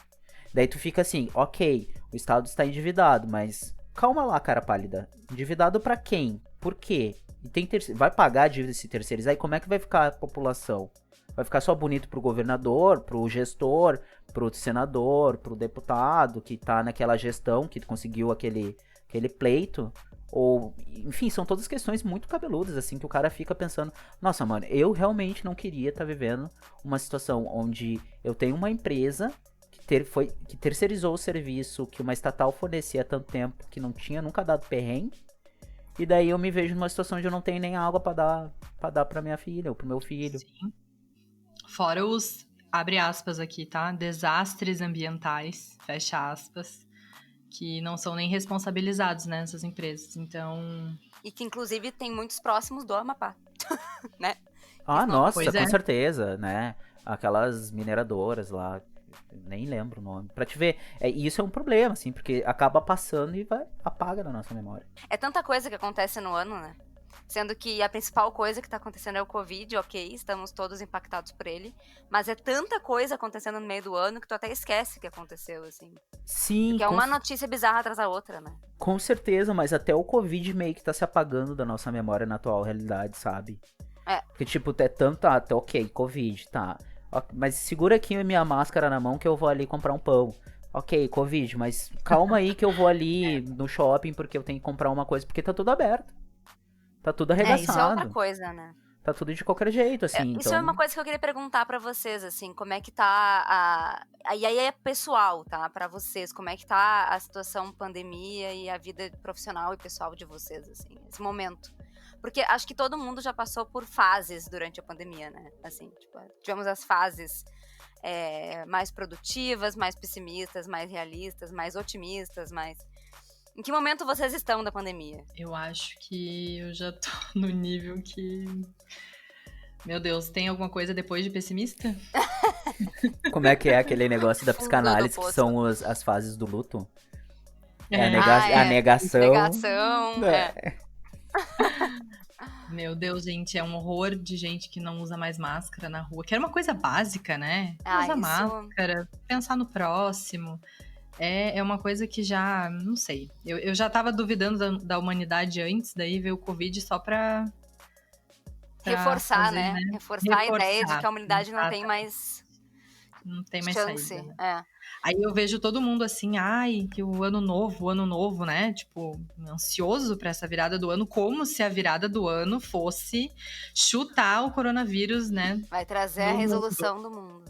Daí tu fica assim, ok, o Estado está endividado, mas calma lá, cara pálida. Endividado para quem? Por quê? E vai pagar a dívida se terceirizar? E como é que vai ficar a população? Vai ficar só bonito pro governador, pro gestor, pro senador, pro deputado que tá naquela gestão, que conseguiu aquele pleito? Ou, enfim, são todas questões muito cabeludas, assim, que o cara fica pensando, nossa, mano, eu realmente não queria estar vivendo uma situação onde eu tenho uma empresa que terceirizou o serviço que uma estatal fornecia há tanto tempo, que não tinha nunca dado perrengue, e daí eu me vejo numa situação onde eu não tenho nem água pra dar pra minha filha ou pro meu filho. Sim. Fora os, abre aspas aqui, tá? Desastres ambientais, fecha aspas, que não são nem responsabilizados, né, essas empresas. Então... E que, inclusive, tem muitos próximos do Amapá, né? Nossa, com certeza, né? Aquelas mineradoras lá, nem lembro o nome. Pra te ver, isso é um problema, assim, porque acaba passando e apaga da nossa memória. É tanta coisa que acontece no ano, né? Sendo que a principal coisa que tá acontecendo é o Covid, ok, estamos todos impactados por ele. Mas é tanta coisa acontecendo no meio do ano que tu até esquece que aconteceu, assim. Sim, Porque é uma notícia bizarra atrás da outra, né? com certeza, mas até o Covid meio que tá se apagando da nossa memória na atual realidade, sabe? Porque, tipo, é tanto, até ok, Covid, tá. Mas segura aqui a minha máscara na mão que eu vou ali comprar um pão. Ok, Covid, mas calma aí que eu vou ali no shopping porque eu tenho que comprar uma coisa, porque tá tudo aberto. Tá tudo arregaçado. Isso é outra coisa, né? Tá tudo de qualquer jeito, assim. Isso então... é uma coisa que eu queria perguntar pra vocês, assim, como é que tá E aí é pessoal, tá? Pra vocês, como é que tá a situação pandemia e a vida profissional e pessoal de vocês, assim, esse momento. Porque acho que todo mundo já passou por fases durante a pandemia, né? Assim, tipo, tivemos as fases mais produtivas, mais pessimistas, mais realistas, mais otimistas, mais... Em que momento vocês estão da pandemia? Eu acho que eu já tô no nível que... Meu Deus, tem alguma coisa depois de pessimista? Como é que é aquele negócio da Fundo do psicanálise, que poço. são as fases do luto? É. A negação. Negação, Meu Deus, gente, é um horror de gente que não usa mais máscara na rua. Que era uma coisa básica, né? Usa isso... máscara, pensar no próximo. É uma coisa que já, não sei. Eu já tava duvidando da humanidade antes, daí veio o Covid só pra reforçar, fazer, né? Reforçar a ideia de que a humanidade não tem mais chance. Saída, né? Aí eu vejo todo mundo assim, que o ano novo, né? Tipo, ansioso pra essa virada do ano, como se a virada do ano fosse chutar o coronavírus, né? Vai trazer a resolução do mundo.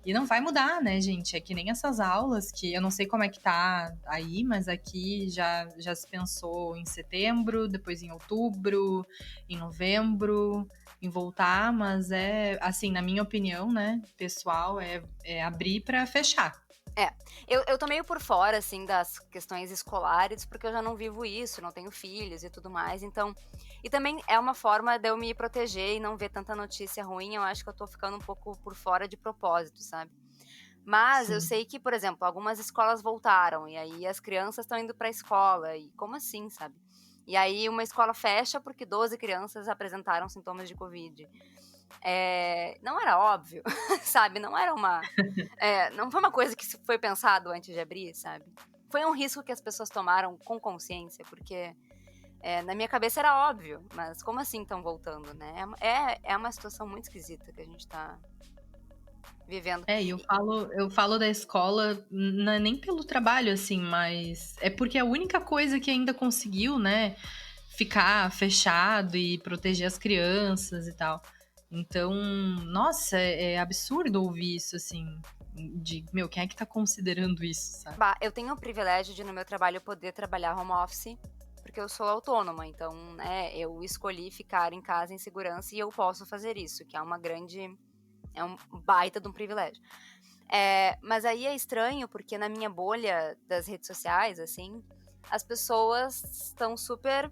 E não vai mudar, né, gente? É que nem essas aulas que eu não sei como é que tá aí, mas aqui já se pensou em setembro, depois em outubro, em novembro, em voltar, mas assim, na minha opinião, né, pessoal, é abrir pra fechar. Eu tô meio por fora, assim, das questões escolares, porque eu já não vivo isso, não tenho filhos e tudo mais, então... E também é uma forma de eu me proteger e não ver tanta notícia ruim, eu acho que eu tô ficando um pouco por fora de propósito, sabe? Mas Sim. Eu sei que, por exemplo, algumas escolas voltaram, e aí as crianças estão indo pra escola, e como assim, sabe? E aí uma escola fecha porque 12 crianças apresentaram sintomas de Covid. Não era óbvio, sabe? Não era uma... não foi uma coisa que foi pensado antes de abrir, sabe? Foi um risco que as pessoas tomaram com consciência, porque na minha cabeça era óbvio, mas como assim estão voltando, né? É uma situação muito esquisita que a gente tá vivendo. Eu falo da escola, não é nem pelo trabalho, assim, mas é porque é a única coisa que ainda conseguiu, né, ficar fechado e proteger as crianças e tal. Então, nossa, é absurdo ouvir isso, assim, quem é que tá considerando isso, sabe? Eu tenho o privilégio de, no meu trabalho, poder trabalhar home office, porque eu sou autônoma, então, né, eu escolhi ficar em casa em segurança e eu posso fazer isso, que é um baita de um privilégio. Mas aí é estranho, porque na minha bolha das redes sociais, assim, as pessoas estão super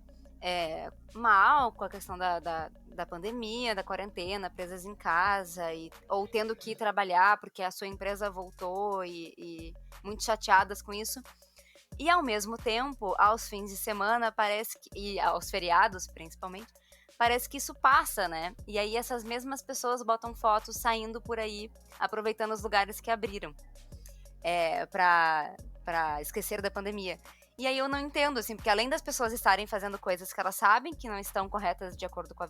mal com a questão da pandemia, da quarentena, presas em casa, ou tendo que ir trabalhar porque a sua empresa voltou e muito chateadas com isso. E ao mesmo tempo, aos fins de semana, e aos feriados principalmente, parece que isso passa, né? E aí essas mesmas pessoas botam fotos saindo por aí, aproveitando os lugares que abriram pra esquecer da pandemia. E aí eu não entendo, assim, porque além das pessoas estarem fazendo coisas que elas sabem que não estão corretas de acordo com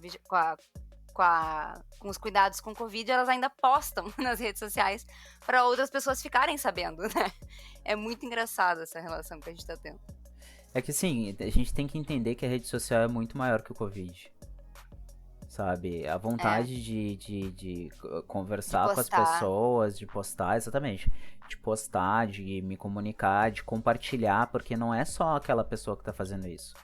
os cuidados com o Covid, elas ainda postam nas redes sociais para outras pessoas ficarem sabendo, né? É muito engraçado essa relação que a gente tá tendo. É que, assim, a gente tem que entender que a rede social é muito maior que o Covid. Sabe? A vontade de conversar com as pessoas, de postar, exatamente. De postar, de me comunicar, de compartilhar, porque não é só aquela pessoa que tá fazendo isso.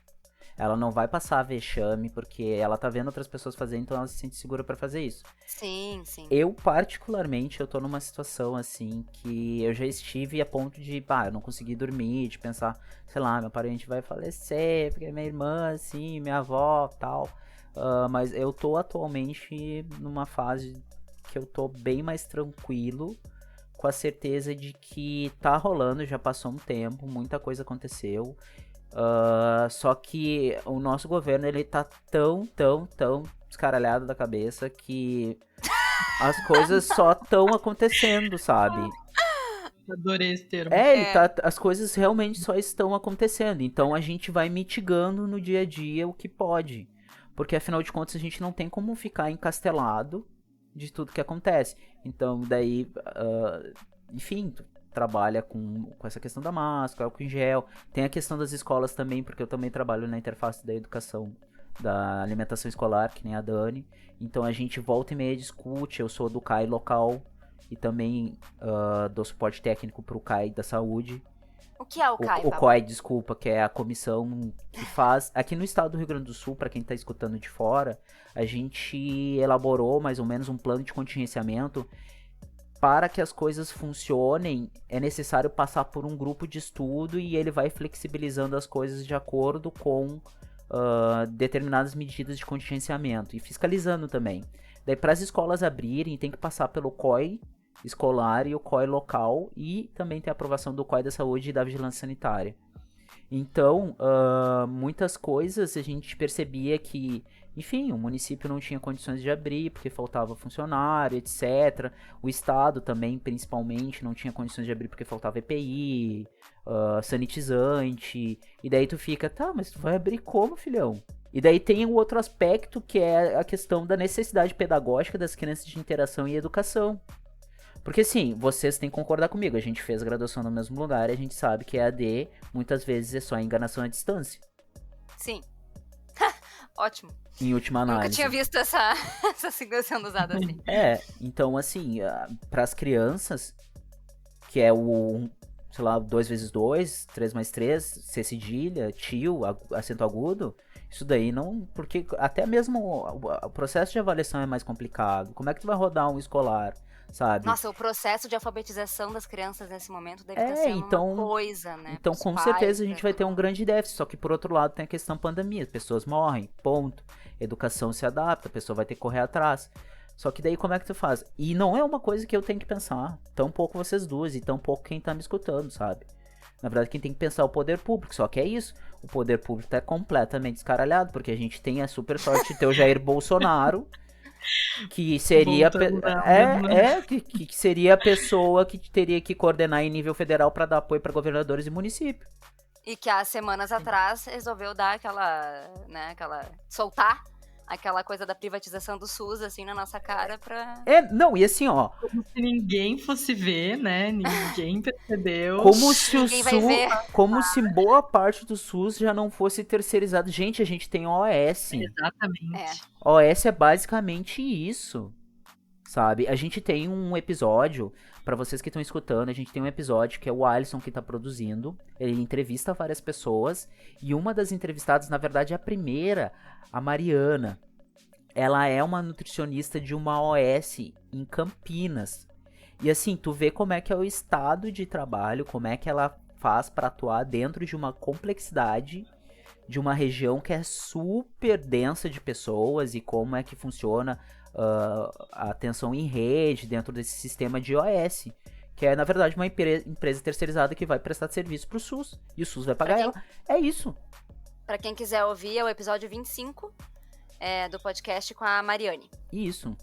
Ela não vai passar vexame porque ela tá vendo outras pessoas fazendo, então ela se sente segura pra fazer isso. Sim, sim. Eu, particularmente, eu tô numa situação, assim, que eu já estive a ponto de, eu não consegui dormir, de pensar, sei lá, meu parente vai falecer, porque minha irmã, assim, minha avó, tal. Mas eu tô atualmente numa fase que eu tô bem mais tranquilo, com a certeza de que tá rolando, já passou um tempo, muita coisa aconteceu. Só que o nosso governo, ele tá tão descaralhado da cabeça que as coisas só estão acontecendo, sabe? Adorei esse termo. As coisas realmente só estão acontecendo. Então a gente vai mitigando no dia a dia o que pode. Porque afinal de contas a gente não tem como ficar encastelado de tudo que acontece. Então daí, enfim, tu trabalha com essa questão da máscara, álcool em gel. Tem a questão das escolas também, porque eu também trabalho na interface da educação, da alimentação escolar, que nem a Dani. Então a gente volta e meia discute. Eu sou do CAI local e também dou suporte técnico pro CAI da saúde. O que é o CAI? O COI, desculpa, que é a comissão que faz... Aqui no estado do Rio Grande do Sul, para quem tá escutando de fora, a gente elaborou mais ou menos um plano de contingenciamento. Para que as coisas funcionem, é necessário passar por um grupo de estudo e ele vai flexibilizando as coisas de acordo com determinadas medidas de contingenciamento e fiscalizando também. Daí, para as escolas abrirem, tem que passar pelo COI escolar e o COI local e também tem a aprovação do COI da saúde e da vigilância sanitária. Então, muitas coisas a gente percebia que, enfim, o município não tinha condições de abrir porque faltava funcionário, etc. O estado também, principalmente, não tinha condições de abrir porque faltava EPI, sanitizante. E daí tu fica, tá, mas tu vai abrir como, filhão? E daí tem o outro aspecto que é a questão da necessidade pedagógica das crianças de interação e educação. Porque assim, vocês têm que concordar comigo, a gente fez graduação no mesmo lugar e a gente sabe que EAD muitas vezes é só enganação à distância. Sim. Ótimo. Em última análise. Nunca tinha visto essa sigla sendo usada assim. Então assim, para as crianças, que é o, sei lá, 2x2, 3x3, C cedilha, tio, acento agudo, isso daí não... Porque até mesmo o processo de avaliação é mais complicado. Como é que tu vai rodar um escolar? Sabe? Nossa, o processo de alfabetização das crianças nesse momento deve estar sendo uma coisa, né? Então, com certeza, a gente vai ter um grande déficit. Só que, por outro lado, tem a questão pandemia. Pessoas morrem, ponto. Educação se adapta, a pessoa vai ter que correr atrás. Só que daí, como é que tu faz? E não é uma coisa que eu tenho que pensar. Tão pouco vocês duas e tão pouco quem tá me escutando, sabe? Na verdade, quem tem que pensar é o poder público. Só que é isso. O poder público tá completamente descaralhado, porque a gente tem a super sorte de ter o Jair Bolsonaro... Que seria que seria a pessoa que teria que coordenar em nível federal para dar apoio para governadores e municípios. E que há semanas atrás resolveu dar soltar aquela coisa da privatização do SUS, assim, na nossa cara pra... Não, e assim, ó... Como se ninguém fosse ver, né? Ninguém percebeu. Como se o SUS... Como se boa parte do SUS já não fosse terceirizado. Gente, a gente tem OS. Exatamente. OS é basicamente isso, sabe? A gente tem um episódio, pra vocês que estão escutando, a gente tem um episódio que é o Alisson que tá produzindo. Ele entrevista várias pessoas e uma das entrevistadas, na verdade, é a primeira... A Mariana, ela é uma nutricionista de uma OS em Campinas. E assim, tu vê como é que é o estado de trabalho, como é que ela faz para atuar dentro de uma complexidade de uma região que é super densa de pessoas e como é que funciona a atenção em rede dentro desse sistema de OS. Que é, na verdade, uma empresa terceirizada que vai prestar serviço pro SUS. E o SUS vai pagar ela. É isso. Pra quem quiser ouvir, é o episódio 25 do podcast com a Mariane. Isso.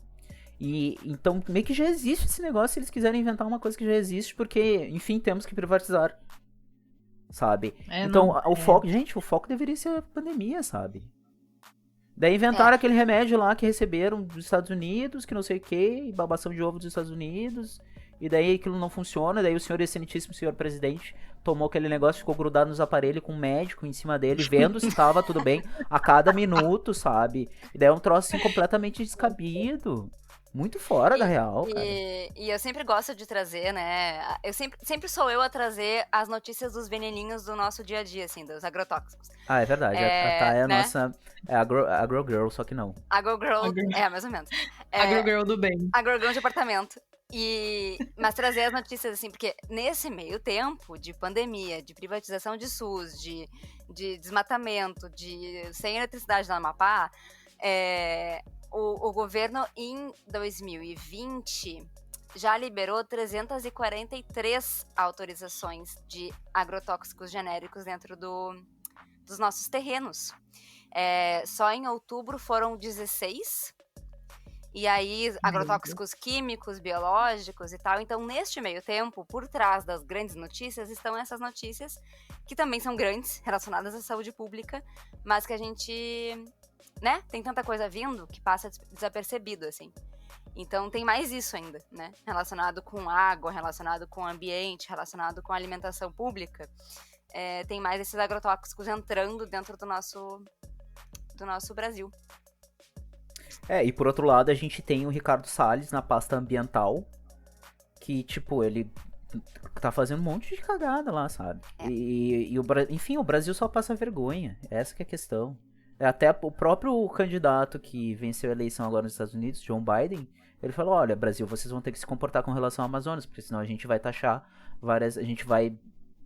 E então, meio que já existe esse negócio, se eles quiserem inventar uma coisa que já existe, porque, enfim, temos que privatizar. Sabe? Então, o foco deveria ser a pandemia, sabe? Daí inventaram aquele remédio lá que receberam dos Estados Unidos, que não sei o que, babação de ovo dos Estados Unidos... E daí aquilo não funciona, daí o senhor excelentíssimo senhor presidente tomou aquele negócio, ficou grudado nos aparelhos com um médico em cima dele, vendo se estava tudo bem a cada minuto, sabe? E daí é um troço assim completamente descabido. Muito fora da real, cara. E eu sempre gosto de trazer, né? Eu sempre sou eu a trazer as notícias dos veneninhos do nosso dia a dia, assim, dos agrotóxicos. Ah, é verdade. A Thay é a nossa... É agro girl, só que não. Agrogirl, mais ou menos. Agrogirl do bem. Agrogirl de apartamento. Mas trazer as notícias, assim, porque nesse meio tempo de pandemia, de privatização de SUS, de desmatamento, sem eletricidade no Amapá, o governo em 2020 já liberou 343 autorizações de agrotóxicos genéricos dentro dos nossos terrenos. Só em outubro foram 16, e aí agrotóxicos químicos, biológicos e tal. Então, neste meio tempo, por trás das grandes notícias, estão essas notícias que também são grandes, relacionadas à saúde pública, mas que a gente, né, tem tanta coisa vindo que passa desapercebido, assim. Então, tem mais isso ainda, né, relacionado com água, relacionado com ambiente, relacionado com alimentação pública. Tem mais esses agrotóxicos entrando dentro do nosso Brasil. E por outro lado, a gente tem o Ricardo Salles na pasta ambiental, que, tipo, ele tá fazendo um monte de cagada lá, sabe? Enfim, o Brasil só passa vergonha. Essa que é a questão. Até o próprio candidato que venceu a eleição agora nos Estados Unidos, John Biden, ele falou, olha, Brasil, vocês vão ter que se comportar com relação ao Amazonas, porque senão a gente vai taxar a gente vai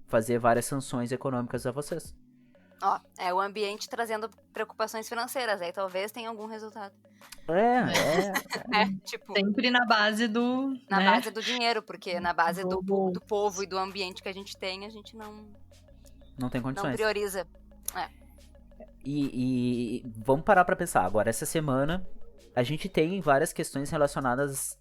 fazer várias sanções econômicas a vocês. O ambiente trazendo preocupações financeiras, aí talvez tenha algum resultado. Tipo, sempre na base do... Na base do dinheiro, porque na base do povo e do ambiente que a gente tem, a gente não tem condições. Não prioriza. E vamos parar pra pensar. Agora, essa semana, a gente tem várias questões relacionadas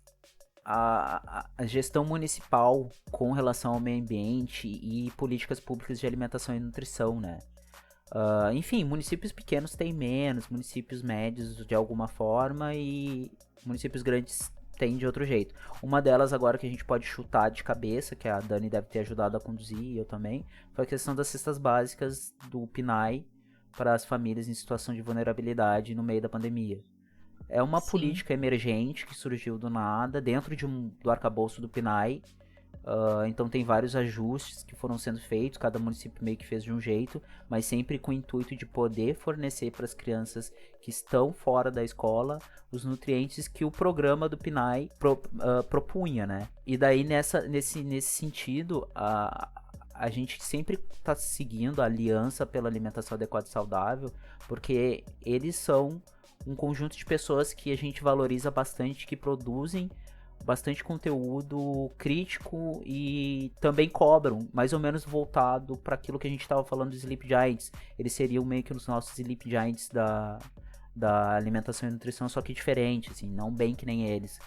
à gestão municipal com relação ao meio ambiente e políticas públicas de alimentação e nutrição, né? Enfim, municípios pequenos têm menos, municípios médios de alguma forma e municípios grandes têm de outro jeito. Uma delas agora que a gente pode chutar de cabeça, que a Dani deve ter ajudado a conduzir e eu também, foi a questão das cestas básicas do PNAE para as famílias em situação de vulnerabilidade no meio da pandemia. É uma política emergente que surgiu do nada, dentro do arcabouço do PNAE. Então tem vários ajustes que foram sendo feitos, cada município meio que fez de um jeito, mas sempre com o intuito de poder fornecer para as crianças que estão fora da escola os nutrientes que o programa do PNAE propunha, né? E daí nesse sentido, a gente sempre está seguindo a Aliança pela Alimentação Adequada e Saudável, porque eles são um conjunto de pessoas que a gente valoriza bastante, que produzem bastante conteúdo crítico e também cobram, mais ou menos voltado para aquilo que a gente estava falando dos Sleep Giants. Eles seriam meio que os nossos Sleep Giants da alimentação e nutrição, só que diferente, assim, não bem que nem eles.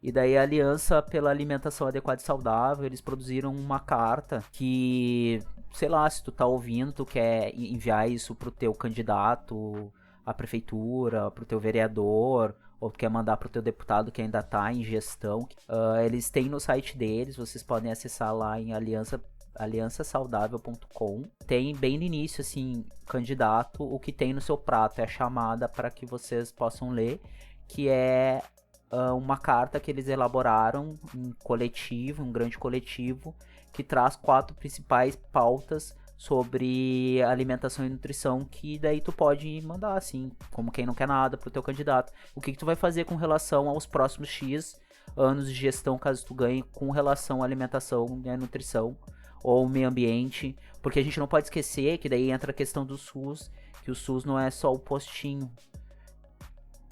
E daí a Aliança pela Alimentação Adequada e Saudável, eles produziram uma carta que, sei lá, se tu tá ouvindo, tu quer enviar isso pro teu candidato à prefeitura, pro teu vereador, ou quer mandar pro teu deputado que ainda tá em gestão, eles têm no site deles, vocês podem acessar lá em aliançasaudável.com. Tem bem no início, assim, candidato, o que tem no seu prato, é a chamada para que vocês possam ler, que é uma carta que eles elaboraram em coletivo, um grande coletivo, que traz 4 principais pautas sobre alimentação e nutrição, que daí tu pode mandar, assim, como quem não quer nada, pro teu candidato. O que tu vai fazer com relação aos próximos X anos de gestão, caso tu ganhe, com relação à alimentação e à nutrição, ou meio ambiente, porque a gente não pode esquecer que daí entra a questão do SUS, que o SUS não é só o postinho.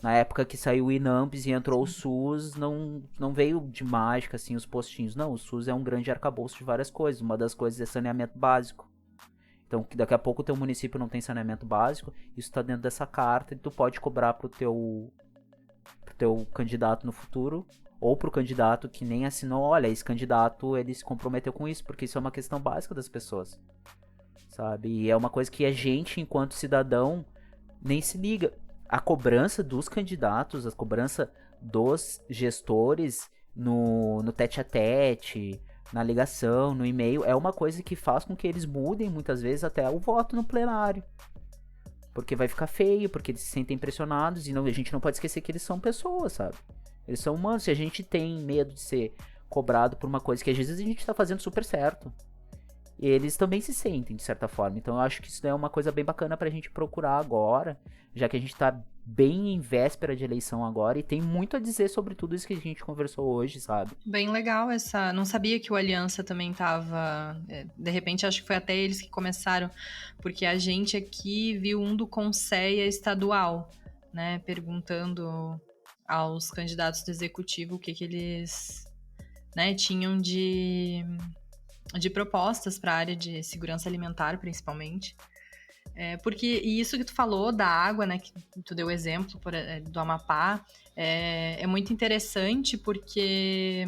Na época que saiu o INAMPS e entrou o SUS, não veio de mágica, assim, os postinhos. Não, o SUS é um grande arcabouço de várias coisas. Uma das coisas é saneamento básico. Então, daqui a pouco o teu município não tem saneamento básico, isso tá dentro dessa carta e tu pode cobrar pro teu candidato no futuro, ou pro candidato que nem assinou, olha, esse candidato, ele se comprometeu com isso, porque isso é uma questão básica das pessoas, sabe? E é uma coisa que a gente, enquanto cidadão, nem se liga. A cobrança dos candidatos, a cobrança dos gestores no tete-a-tete, na ligação, no e-mail, é uma coisa que faz com que eles mudem muitas vezes até o voto no plenário. Porque vai ficar feio, porque eles se sentem pressionados e a gente não pode esquecer que eles são pessoas, sabe? Eles são humanos. Se a gente tem medo de ser cobrado por uma coisa que às vezes a gente tá fazendo super certo, eles também se sentem, de certa forma. Então eu acho que isso é uma coisa bem bacana pra gente procurar agora, já que a gente tá bem em véspera de eleição agora e tem muito a dizer sobre tudo isso que a gente conversou hoje, sabe? Bem legal essa... Não sabia que o Aliança também tava... De repente, acho que foi até eles que começaram, porque a gente aqui viu um do Conceia estadual, né, perguntando aos candidatos do executivo o que eles, né, tinham de propostas para a área de segurança alimentar, principalmente. Porque e isso que tu falou da água, né, que tu deu o exemplo do Amapá, é muito interessante porque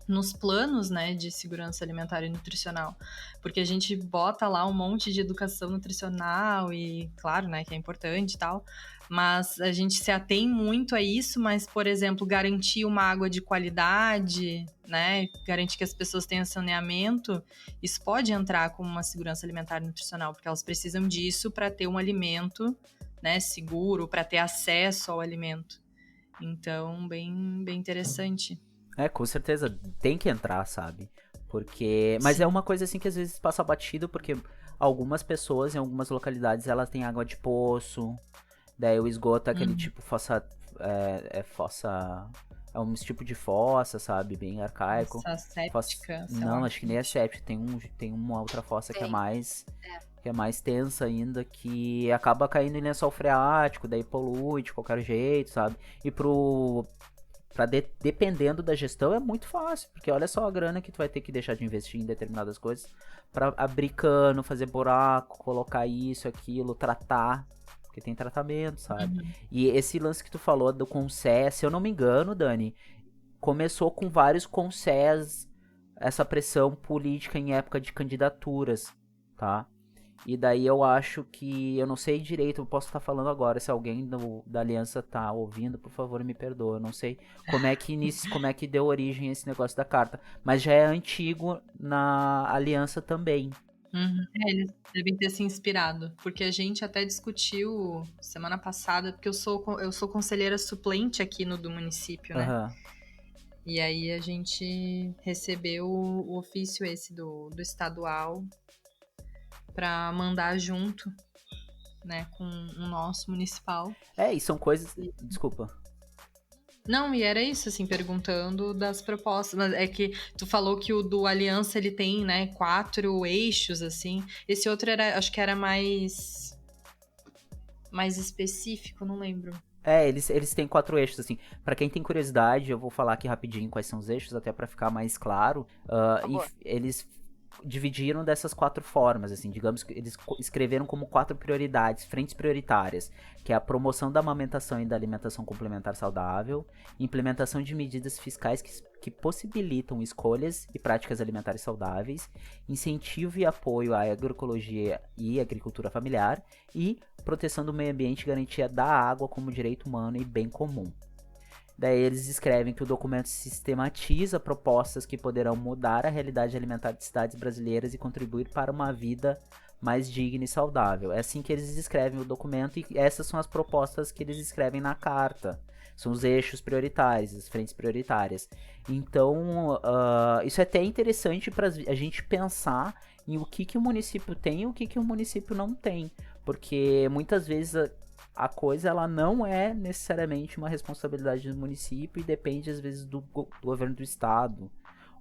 nos planos, né, de segurança alimentar e nutricional, porque a gente bota lá um monte de educação nutricional e, claro, né, que é importante e tal, mas a gente se atém muito a isso, mas, por exemplo, garantir uma água de qualidade, né, garantir que as pessoas tenham saneamento, isso pode entrar como uma segurança alimentar e nutricional, porque elas precisam disso para ter um alimento, né, seguro, para ter acesso ao alimento. Então, bem, bem interessante. Com certeza, tem que entrar, sabe? Porque... Mas é uma coisa assim que às vezes passa batido, porque algumas pessoas em algumas localidades, elas têm água de poço, daí o esgoto é aquele tipo fossa... fossa... É um tipo de fossa, sabe? Bem arcaico. Fossa séptica. Não, acho que nem é séptica. Tem uma outra fossa que é mais... que é mais tensa ainda, que acaba caindo em lençol freático, daí polui de qualquer jeito, sabe? E dependendo da gestão é muito fácil, porque olha só a grana que tu vai ter que deixar de investir em determinadas coisas pra abrir cano, fazer buraco, colocar isso, aquilo, tratar, porque tem tratamento, sabe? E esse lance que tu falou do Consé, se eu não me engano, Dani, começou com vários Consés, essa pressão política em época de candidaturas, tá? E daí eu acho que, eu não sei direito, eu posso estar falando agora, se alguém da Aliança tá ouvindo, por favor me perdoa, eu não sei como é que deu origem a esse negócio da carta, mas já é antigo na Aliança também. Eles devem ter se inspirado, porque a gente até discutiu semana passada, porque eu sou conselheira suplente aqui do município, né? E aí a gente recebeu o ofício esse do estadual para mandar junto, né, com o nosso municipal. E são coisas... Desculpa. Não, e era isso, assim, perguntando das propostas. Mas é que tu falou que o do Aliança, ele tem, né, 4 eixos, assim. Esse outro acho que era mais específico, não lembro. Eles têm 4 eixos, assim. Pra quem tem curiosidade, eu vou falar aqui rapidinho quais são os eixos, até pra ficar mais claro. Eles dividiram dessas 4 formas, assim, digamos que eles escreveram como 4 prioridades, frentes prioritárias, que é a promoção da amamentação e da alimentação complementar saudável, implementação de medidas fiscais que possibilitam escolhas e práticas alimentares saudáveis, incentivo e apoio à agroecologia e agricultura familiar e proteção do meio ambiente e garantia da água como direito humano e bem comum. Daí eles escrevem que o documento sistematiza propostas que poderão mudar a realidade alimentar de cidades brasileiras e contribuir para uma vida mais digna e saudável. É assim que eles escrevem o documento e essas são as propostas que eles escrevem na carta. São os eixos prioritários, as frentes prioritárias. Então, isso é até interessante para a gente pensar em o que o município tem e o que o município não tem. Porque muitas vezes a coisa ela não é necessariamente uma responsabilidade do município e depende às vezes do governo do estado.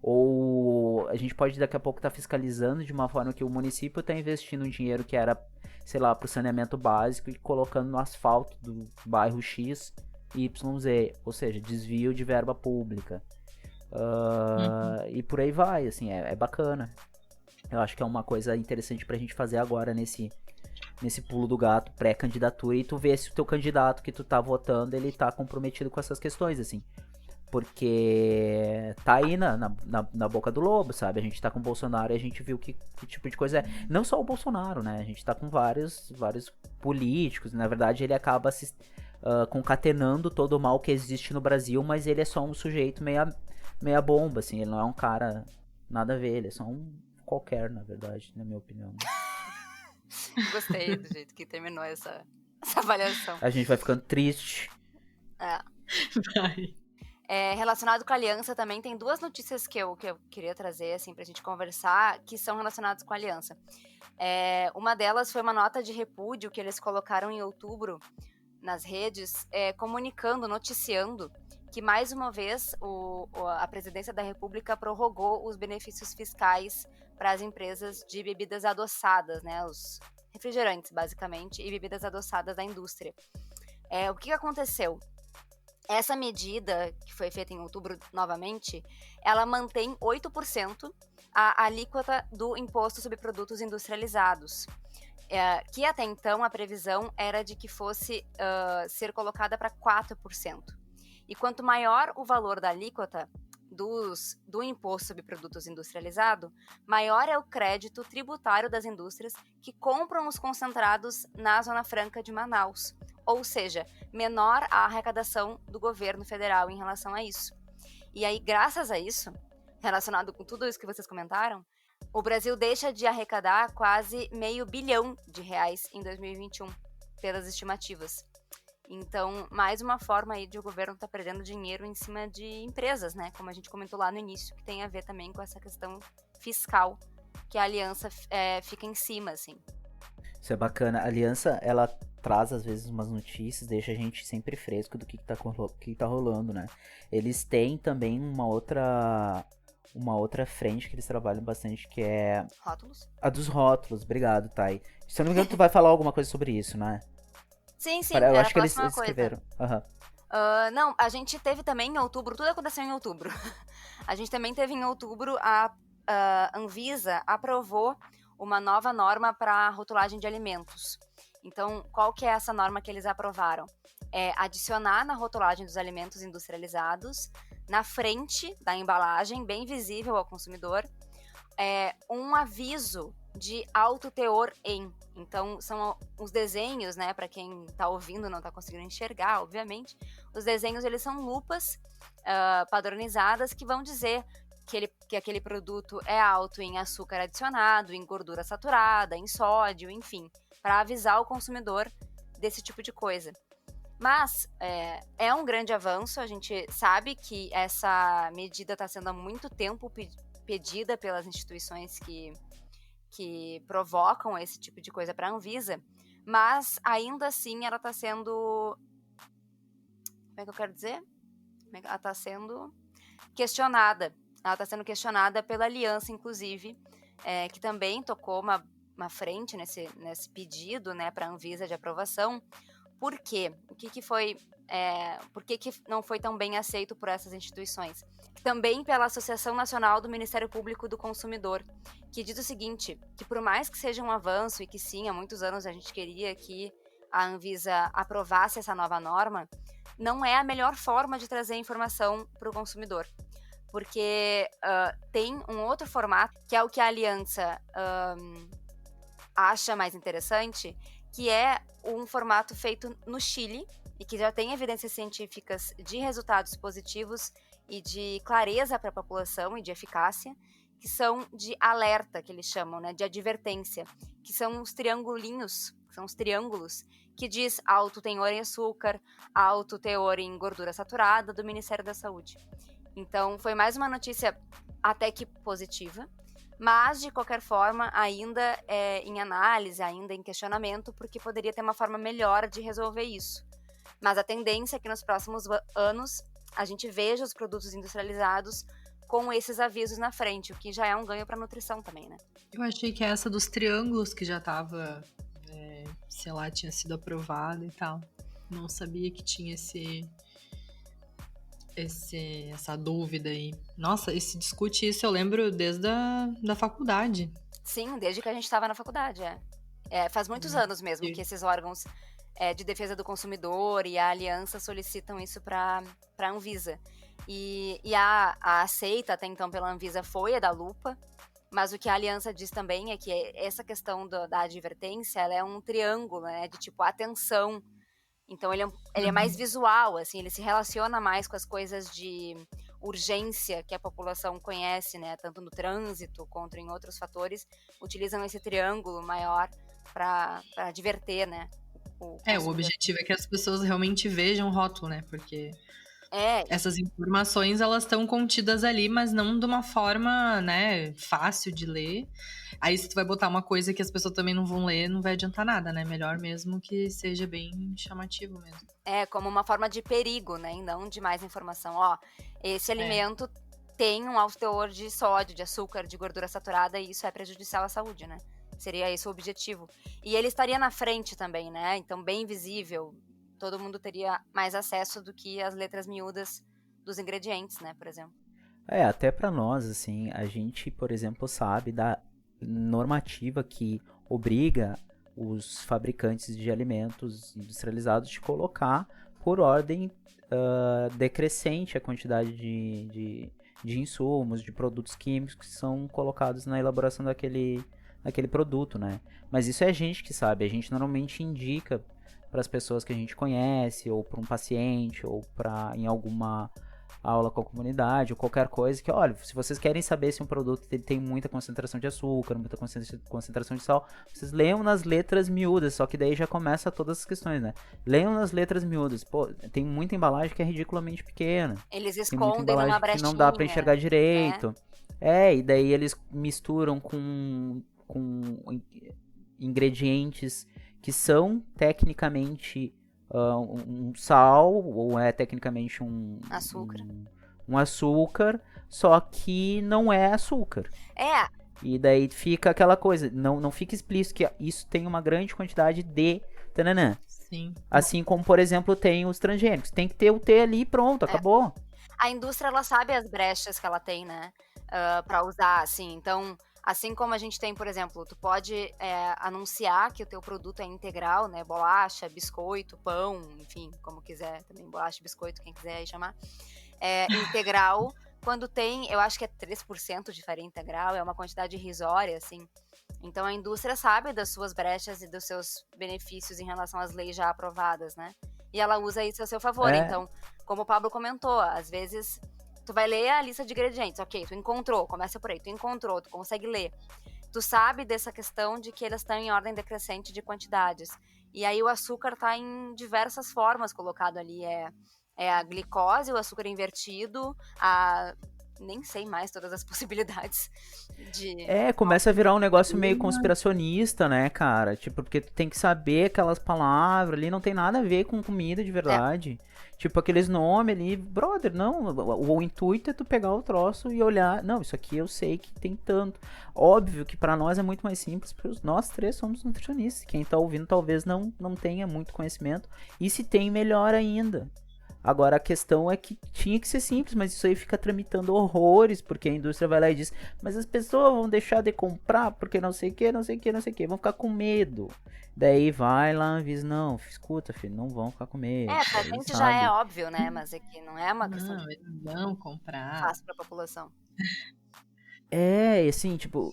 Ou a gente pode daqui a pouco estar fiscalizando de uma forma que o município está investindo um dinheiro que era, sei lá, para o saneamento básico e colocando no asfalto do bairro X e YZ, ou seja, desvio de verba pública. E por aí vai, assim, é bacana. Eu acho que é uma coisa interessante pra gente fazer agora nesse pulo do gato pré-candidatura e tu vê se o teu candidato que tu tá votando, ele tá comprometido com essas questões, assim. Porque tá aí na boca do lobo, sabe? A gente tá com o Bolsonaro e a gente viu que tipo de coisa é. Não só o Bolsonaro, né? A gente tá com vários políticos. Na verdade, ele acaba concatenando todo o mal que existe no Brasil, mas ele é só um sujeito meia bomba, assim. Ele não é um cara nada a ver, ele é só um qualquer, na verdade, na minha opinião. Gostei do jeito que terminou essa avaliação. A gente vai ficando triste. Vai. Relacionado com a aliança também, tem 2 notícias que eu queria trazer, assim, pra gente conversar, que são relacionadas com a aliança. Uma delas foi uma nota de repúdio que eles colocaram em outubro nas redes, noticiando que mais uma vez a presidência da República prorrogou os benefícios fiscais para as empresas de bebidas adoçadas, né, os refrigerantes, basicamente, e bebidas adoçadas da indústria. O que aconteceu? Essa medida, que foi feita em outubro novamente, ela mantém 8% a alíquota do imposto sobre produtos industrializados. que até então a previsão era de que fosse ser colocada para 4%. E quanto maior o valor da alíquota do imposto sobre produtos industrializados, maior é o crédito tributário das indústrias que compram os concentrados na Zona Franca de Manaus. Ou seja, menor a arrecadação do governo federal em relação a isso. E aí, graças a isso, relacionado com tudo isso que vocês comentaram, o Brasil deixa de arrecadar quase R$500 bilhão em 2021, pelas estimativas. Então, mais uma forma aí de o governo estar perdendo dinheiro em cima de empresas, né? Como a gente comentou lá no início, que tem a ver também com essa questão fiscal, que a aliança fica em cima, assim. Isso é bacana. A aliança, ela traz às vezes umas notícias, deixa a gente sempre fresco do que tá rolando, né? Eles têm também uma outra frente que eles trabalham bastante, que é... Rótulos? A dos rótulos. Obrigado, Thay. Se eu não me engano, tu vai falar alguma coisa sobre isso, né? Sim, Eu acho que eles escreveram. Uhum. Não, a gente teve também em outubro, tudo aconteceu em outubro. A gente também teve em outubro, a Anvisa aprovou uma nova norma para rotulagem de alimentos. Então, qual que é essa norma que eles aprovaram? É adicionar na rotulagem dos alimentos industrializados, na frente da embalagem, bem visível ao consumidor, um aviso de alto teor em. Então, são os desenhos, né, para quem está ouvindo não está conseguindo enxergar, obviamente. Os desenhos, eles são lupas padronizadas que vão dizer que aquele produto é alto em açúcar adicionado, em gordura saturada, em sódio, enfim, para avisar o consumidor desse tipo de coisa. Mas é um grande avanço, a gente sabe que essa medida está sendo há muito tempo pedida pelas instituições que provocam esse tipo de coisa para a Anvisa, mas ainda assim ela está sendo... Como é que eu quero dizer? Ela está sendo questionada. Ela está sendo questionada pela Aliança, inclusive, que também tocou uma frente nesse pedido, né, para a Anvisa de aprovação. Por quê? Por que não foi tão bem aceito por essas instituições? Também pela Associação Nacional do Ministério Público do Consumidor, que diz o seguinte, que por mais que seja um avanço e que sim, há muitos anos a gente queria que a Anvisa aprovasse essa nova norma, não é a melhor forma de trazer informação para o consumidor. Porque tem um outro formato, que é o que a Aliança acha mais interessante, que é um formato feito no Chile e que já tem evidências científicas de resultados positivos e de clareza para a população e de eficácia, que são de alerta, que eles chamam, né, de advertência, que são os triangulinhos, são os triângulos, que diz alto teor em açúcar, alto teor em gordura saturada, do Ministério da Saúde. Então, foi mais uma notícia até que positiva, mas, de qualquer forma, ainda em análise, ainda em questionamento, porque poderia ter uma forma melhor de resolver isso. Mas a tendência é que nos próximos anos a gente veja os produtos industrializados com esses avisos na frente, o que já é um ganho para a nutrição também, né? Eu achei que essa dos triângulos que já estava, sei lá, tinha sido aprovada e tal. Não sabia que tinha essa dúvida aí. Nossa, se discute isso, eu lembro desde da faculdade. Sim, desde que a gente estava na faculdade, faz muitos anos mesmo que esses órgãos de defesa do consumidor e a Aliança solicitam isso para a Anvisa. E a aceita até então pela Anvisa foi a da lupa, mas o que a Aliança diz também é que essa questão da advertência, ela é um triângulo, né, de tipo atenção. Então ele é mais visual, assim, ele se relaciona mais com as coisas de urgência que a população conhece, né, tanto no trânsito quanto em outros fatores, utilizam esse triângulo maior para adverter, né? O objetivo é que as pessoas realmente vejam o rótulo, né? Porque essas informações, elas estão contidas ali, mas não de uma forma, né, fácil de ler. Aí, se tu vai botar uma coisa que as pessoas também não vão ler, não vai adiantar nada, né? Melhor mesmo que seja bem chamativo mesmo. Como uma forma de perigo, né? E não de mais informação. Ó, esse alimento tem um alto teor de sódio, de açúcar, de gordura saturada, e isso é prejudicial à saúde, né? Seria esse o objetivo. E ele estaria na frente também, né? Então, bem visível. Todo mundo teria mais acesso do que as letras miúdas dos ingredientes, né? Por exemplo. Até pra nós, assim, a gente, por exemplo, sabe da normativa que obriga os fabricantes de alimentos industrializados de colocar por ordem decrescente a quantidade de insumos, de produtos químicos que são colocados na elaboração daquele produto, né? Mas isso é a gente que sabe. A gente normalmente indica para as pessoas que a gente conhece, ou para um paciente, ou em alguma aula com a comunidade, ou qualquer coisa, que olha, se vocês querem saber se um produto tem muita concentração de açúcar, muita concentração de sal, vocês leiam nas letras miúdas, só que daí já começa todas as questões, né? Leiam nas letras miúdas. Pô, tem muita embalagem que é ridiculamente pequena. Eles Tem muita escondem numa embalagem brechinha. que não dá para enxergar direito. E daí eles misturam com ingredientes que são tecnicamente um sal, ou é tecnicamente Açúcar. um açúcar, só que não é açúcar. E daí fica aquela coisa, não fica explícito que isso tem uma grande quantidade de tananã. Sim. Assim como, por exemplo, tem os transgênicos. Tem que ter o T ali, pronto, acabou. A indústria, ela sabe as brechas que ela tem, né? Pra usar, assim. Então, assim como a gente tem, por exemplo, tu pode anunciar que o teu produto é integral, né? Bolacha, biscoito, pão, enfim, como quiser. Também bolacha, biscoito, quem quiser aí chamar. Integral, quando tem, eu acho que é 3% de farinha integral, é uma quantidade irrisória, assim. Então, a indústria sabe das suas brechas e dos seus benefícios em relação às leis já aprovadas, né? E ela usa isso a seu favor. Então, como o Pablo comentou, às vezes tu vai ler a lista de ingredientes, ok, tu encontrou, começa por aí, tu encontrou, tu consegue ler. Tu sabe dessa questão de que eles estão em ordem decrescente de quantidades. E aí o açúcar tá em diversas formas colocado ali. É a glicose, o açúcar invertido, nem sei mais todas as possibilidades de... Começa a virar um negócio meio conspiracionista, né, cara? Tipo, porque tu tem que saber aquelas palavras ali, não tem nada a ver com comida de verdade. Tipo, aqueles nomes ali, brother, não, o intuito é tu pegar o troço e olhar, não, isso aqui eu sei que tem tanto. Óbvio que pra nós é muito mais simples, porque nós três somos nutricionistas. Quem tá ouvindo talvez não tenha muito conhecimento, e se tem, melhor ainda. Agora, a questão é que tinha que ser simples, mas isso aí fica tramitando horrores, porque a indústria vai lá e diz, mas as pessoas vão deixar de comprar porque não sei o que, vão ficar com medo. Daí vai lá e diz, não, escuta, filho, não vão ficar com medo. Pra gente já é óbvio, né, mas é que não é uma questão Não, eles vão comprar. fácil pra população. Assim, tipo,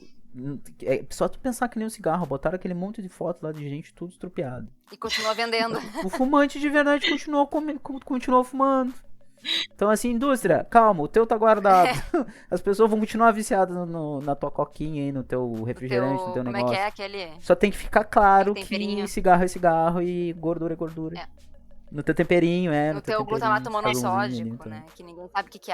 é só tu pensar que nem um cigarro, botaram aquele monte de foto lá de gente tudo estrupiado. E continua vendendo. O fumante de verdade continuou fumando. Então, assim, indústria, calma, o teu tá guardado. As pessoas vão continuar viciadas na tua coquinha aí, no teu refrigerante, no teu negócio. Como é que é aquele... Só tem que ficar claro temperinho. que cigarro é cigarro e gordura é gordura. No teu temperinho, No teu glutamato monossódico, então. né? Que ninguém sabe o que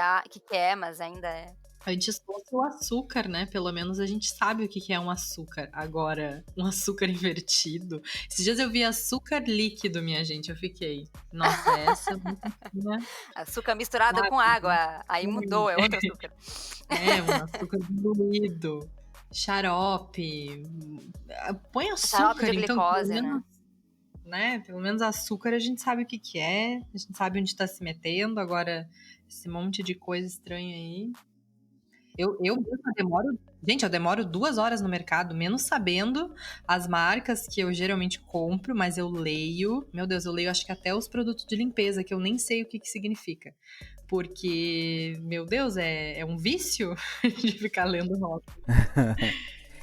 é, mas ainda é. Antes fosse o açúcar, né? Pelo menos a gente sabe o que é um açúcar. Agora, um açúcar invertido. Esses dias eu vi açúcar líquido, minha gente. Eu fiquei, nossa, essa é muito fina. Açúcar misturado com água. Aí mudou, é outro açúcar. Um açúcar diluído. Xarope. Põe açúcar, Xarope de glicose, então, né? Pelo menos açúcar a gente sabe o que é. A gente sabe onde tá se metendo. Agora, esse monte de coisa estranha aí... Eu demoro 2 horas no mercado, menos sabendo as marcas que eu geralmente compro, mas eu leio, meu Deus, eu leio acho que até os produtos de limpeza, que eu nem sei o que significa. Porque, meu Deus, é um vício de ficar lendo rótulo.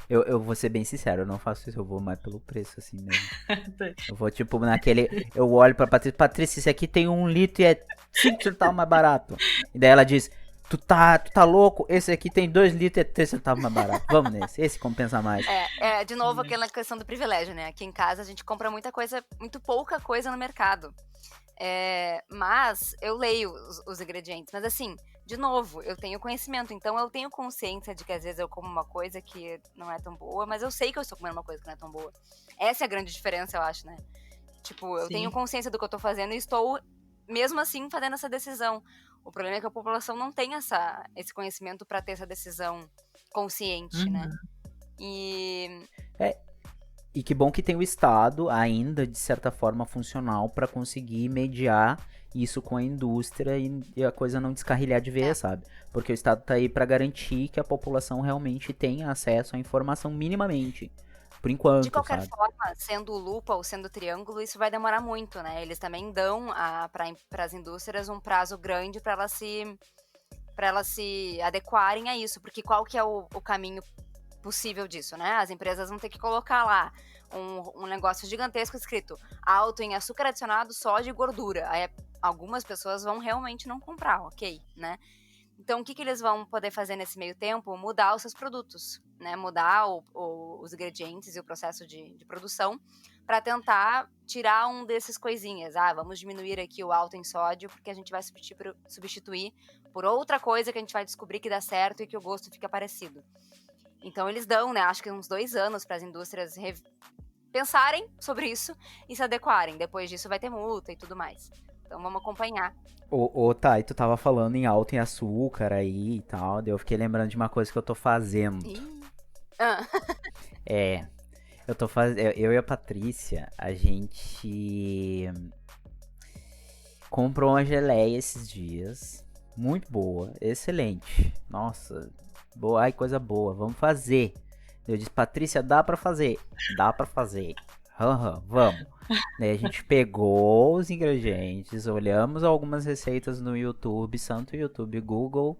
Eu vou ser bem sincero, eu não faço isso, eu vou mais pelo preço, assim mesmo. Eu vou, tipo, eu olho pra Patrícia, esse aqui tem 1 litro e é 5 centavos mais barato. E daí ela diz... Tu tá louco? Esse aqui tem 2 litros e é 3 centavos mais barato. Vamos nesse, esse compensa mais. De novo, aquela questão do privilégio, né? Aqui em casa a gente compra muita coisa, muito pouca coisa no mercado. Mas eu leio os ingredientes. Mas assim, de novo, eu tenho conhecimento. Então eu tenho consciência de que às vezes eu como uma coisa que não é tão boa, mas eu sei que eu estou comendo uma coisa que não é tão boa. Essa é a grande diferença, eu acho, né? Tipo, eu tenho consciência do que eu tô fazendo e estou, mesmo assim, fazendo essa decisão. O problema é que a população não tem esse conhecimento para ter essa decisão consciente, né? E que bom que tem o Estado ainda, de certa forma, funcional para conseguir mediar isso com a indústria e a coisa não descarrilhar de vez, sabe? Porque o Estado tá aí para garantir que a população realmente tenha acesso à informação minimamente. por enquanto, De qualquer sabe? forma, sendo lupa ou sendo triângulo, isso vai demorar muito, né? Eles também dão para as indústrias um prazo grande para elas se adequarem a isso, porque qual que é o caminho possível disso, né? As empresas vão ter que colocar lá um negócio gigantesco escrito alto em açúcar adicionado, sódio e gordura. Aí algumas pessoas vão realmente não comprar, ok, né? Então, o que eles vão poder fazer nesse meio tempo? Mudar os seus produtos, né? Mudar os ingredientes e o processo de produção para tentar tirar um desses coisinhas. Vamos diminuir aqui o alto em sódio porque a gente vai substituir por outra coisa que a gente vai descobrir que dá certo e que o gosto fica parecido. Então, eles dão, né? Acho que uns 2 anos para as indústrias pensarem sobre isso e se adequarem. Depois disso vai ter multa e tudo mais. Então, vamos acompanhar. Tá, e tu tava falando em alto em açúcar aí e tal, daí eu fiquei lembrando de uma coisa que eu tô fazendo. Eu e a Patrícia, a gente comprou uma geleia esses dias, muito boa, excelente, nossa, boa, ai, coisa boa, vamos fazer. Eu disse, Patrícia, dá pra fazer, vamos. Daí a gente pegou os ingredientes, olhamos algumas receitas no YouTube, santo YouTube, Google.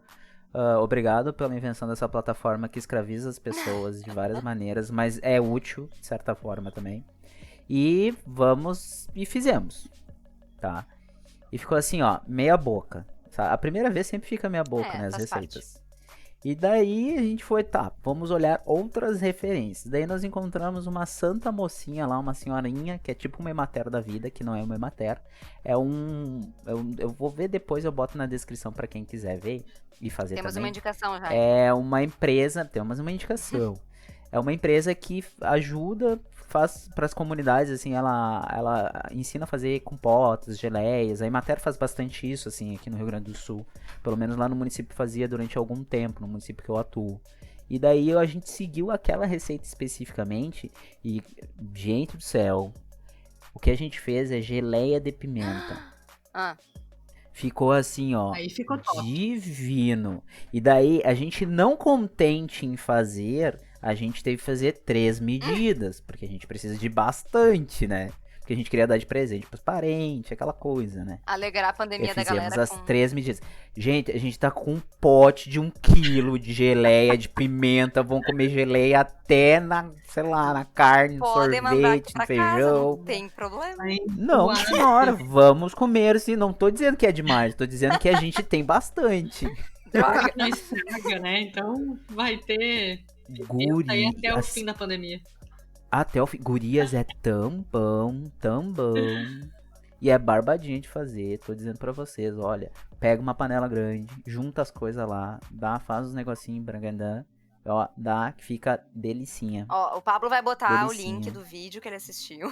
Obrigado pela invenção dessa plataforma que escraviza as pessoas de várias maneiras, mas é útil, de certa forma também. E fizemos, tá? E ficou assim, ó, meia boca. Sabe? A primeira vez sempre fica meia boca, né, as receitas. Parte. E daí a gente foi, vamos olhar outras referências. Daí nós encontramos uma santa mocinha lá, uma senhorinha, que é tipo uma Emater da vida, que não é uma Emater. Eu vou ver depois, eu boto na descrição pra quem quiser ver e fazer Temos também. Uma indicação já. É uma empresa, temos uma indicação. É uma empresa que ajuda, faz para as comunidades, assim, ela ensina a fazer compotas, geleias. A Emater faz bastante isso, assim, aqui no Rio Grande do Sul. Pelo menos lá no município fazia durante algum tempo, no município que eu atuo. E daí a gente seguiu aquela receita especificamente e, gente do céu, o que a gente fez é geleia de pimenta. Ficou assim, ó, aí ficou top. Divino. E daí, a gente não contente em fazer, a gente teve que fazer 3 medidas, porque a gente precisa de bastante, né? Porque a gente queria dar de presente pros parentes, aquela coisa, né? Alegrar a pandemia da galera. Fizemos as 3 medidas. Gente, a gente tá com um pote de 1 quilo de geleia de pimenta. Vão comer geleia até na carne, no sorvete, no feijão. Casa, não tem problema. Não, senhora, vamos comer, sim. Não tô dizendo que é demais, tô dizendo que a gente tem bastante. Droga. Não estraga, né? Então vai ter... Guri, até o fim da pandemia. Até o fim. Gurias, é tão bom. E é barbadinho de fazer. Tô dizendo pra vocês, olha. Pega uma panela grande, junta as coisas lá, faz os negocinhos bragandã. Ó, que fica delicinha. Ó, o Pablo vai botar o link do vídeo que ele assistiu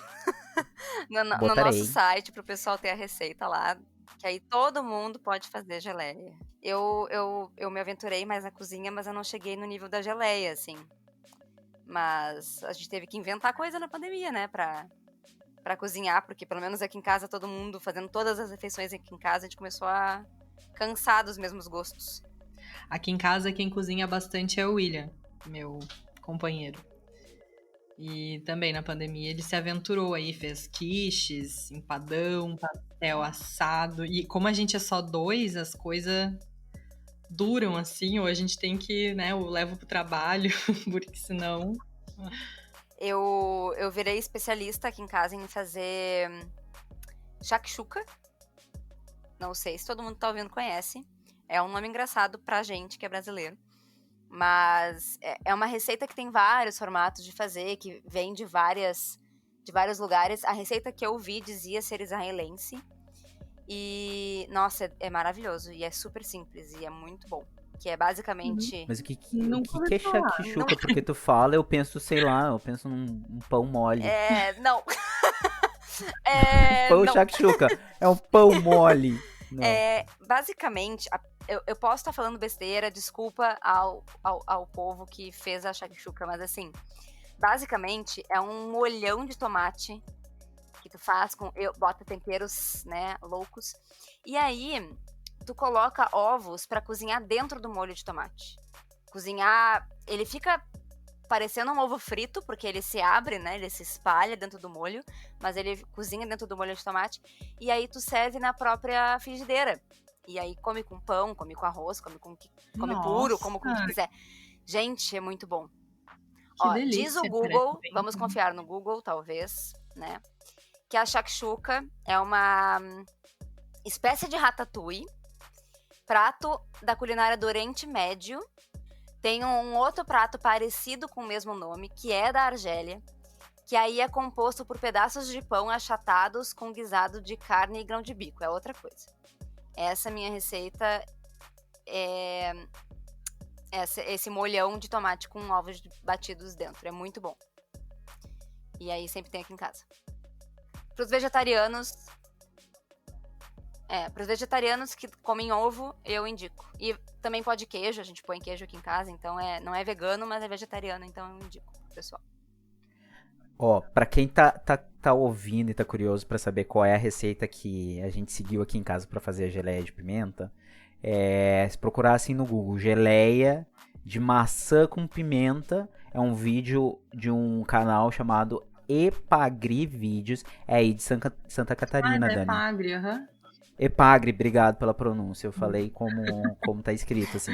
no nosso site pro pessoal ter a receita lá. Que aí todo mundo pode fazer geleia. Eu me aventurei mais na cozinha, mas eu não cheguei no nível da geleia, assim. Mas a gente teve que inventar coisa na pandemia, né? Pra cozinhar, porque pelo menos aqui em casa, todo mundo fazendo todas as refeições aqui em casa, a gente começou a cansar dos mesmos gostos. Aqui em casa, quem cozinha bastante é o William, meu companheiro. E também na pandemia ele se aventurou aí, fez quiches, empadão, pastel assado. E como a gente é só 2, as coisas duram assim, ou a gente tem que, né, eu levo pro trabalho, porque senão... Eu virei especialista aqui em casa em fazer shakshuka. Não sei se todo mundo que tá ouvindo conhece. É um nome engraçado pra gente que é brasileiro. Mas é uma receita que tem vários formatos de fazer, que vem de vários lugares. A receita que eu vi dizia ser israelense. E, nossa, é maravilhoso. E é super simples e é muito bom. Que é basicamente... Mas o que é shakshuka? Porque tu fala, eu penso, sei lá, num pão mole. Não. Pão shakshuka. É um pão mole. Não. Basicamente, eu posso estar falando besteira, desculpa ao povo que fez a shakshuka, mas assim, basicamente é um molhão de tomate que tu faz bota temperos, né, loucos, e aí tu coloca ovos pra cozinhar dentro do molho de tomate. Cozinhar, ele fica parecendo um ovo frito, porque ele se abre, né? Ele se espalha dentro do molho, mas ele cozinha dentro do molho de tomate. E aí tu serve na própria frigideira. E aí come com pão, come com arroz, come puro, como tu quiser. Gente, é muito bom. Ó, delícia, diz o Google, vamos confiar no Google, talvez, né? Que a shakshuka é uma espécie de ratatouille, prato da culinária do Oriente Médio. Tem um outro prato parecido com o mesmo nome, que é da Argélia, que aí é composto por pedaços de pão achatados com guisado de carne e grão de bico, é outra coisa. Essa minha receita é esse molhão de tomate com ovos batidos dentro, é muito bom. E aí sempre tem aqui em casa. Para os vegetarianos que comem ovo, eu indico. E também pode queijo, a gente põe queijo aqui em casa, então não é vegano, mas é vegetariano, então eu indico, pessoal. Ó, pra quem tá ouvindo e tá curioso pra saber qual é a receita que a gente seguiu aqui em casa pra fazer a geleia de pimenta, se procurar assim no Google, geleia de maçã com pimenta, é um vídeo de um canal chamado Epagri Vídeos, é aí de Santa Catarina, Dani. Epagri, aham. Epagri, obrigado pela pronúncia, eu falei como tá escrito, assim.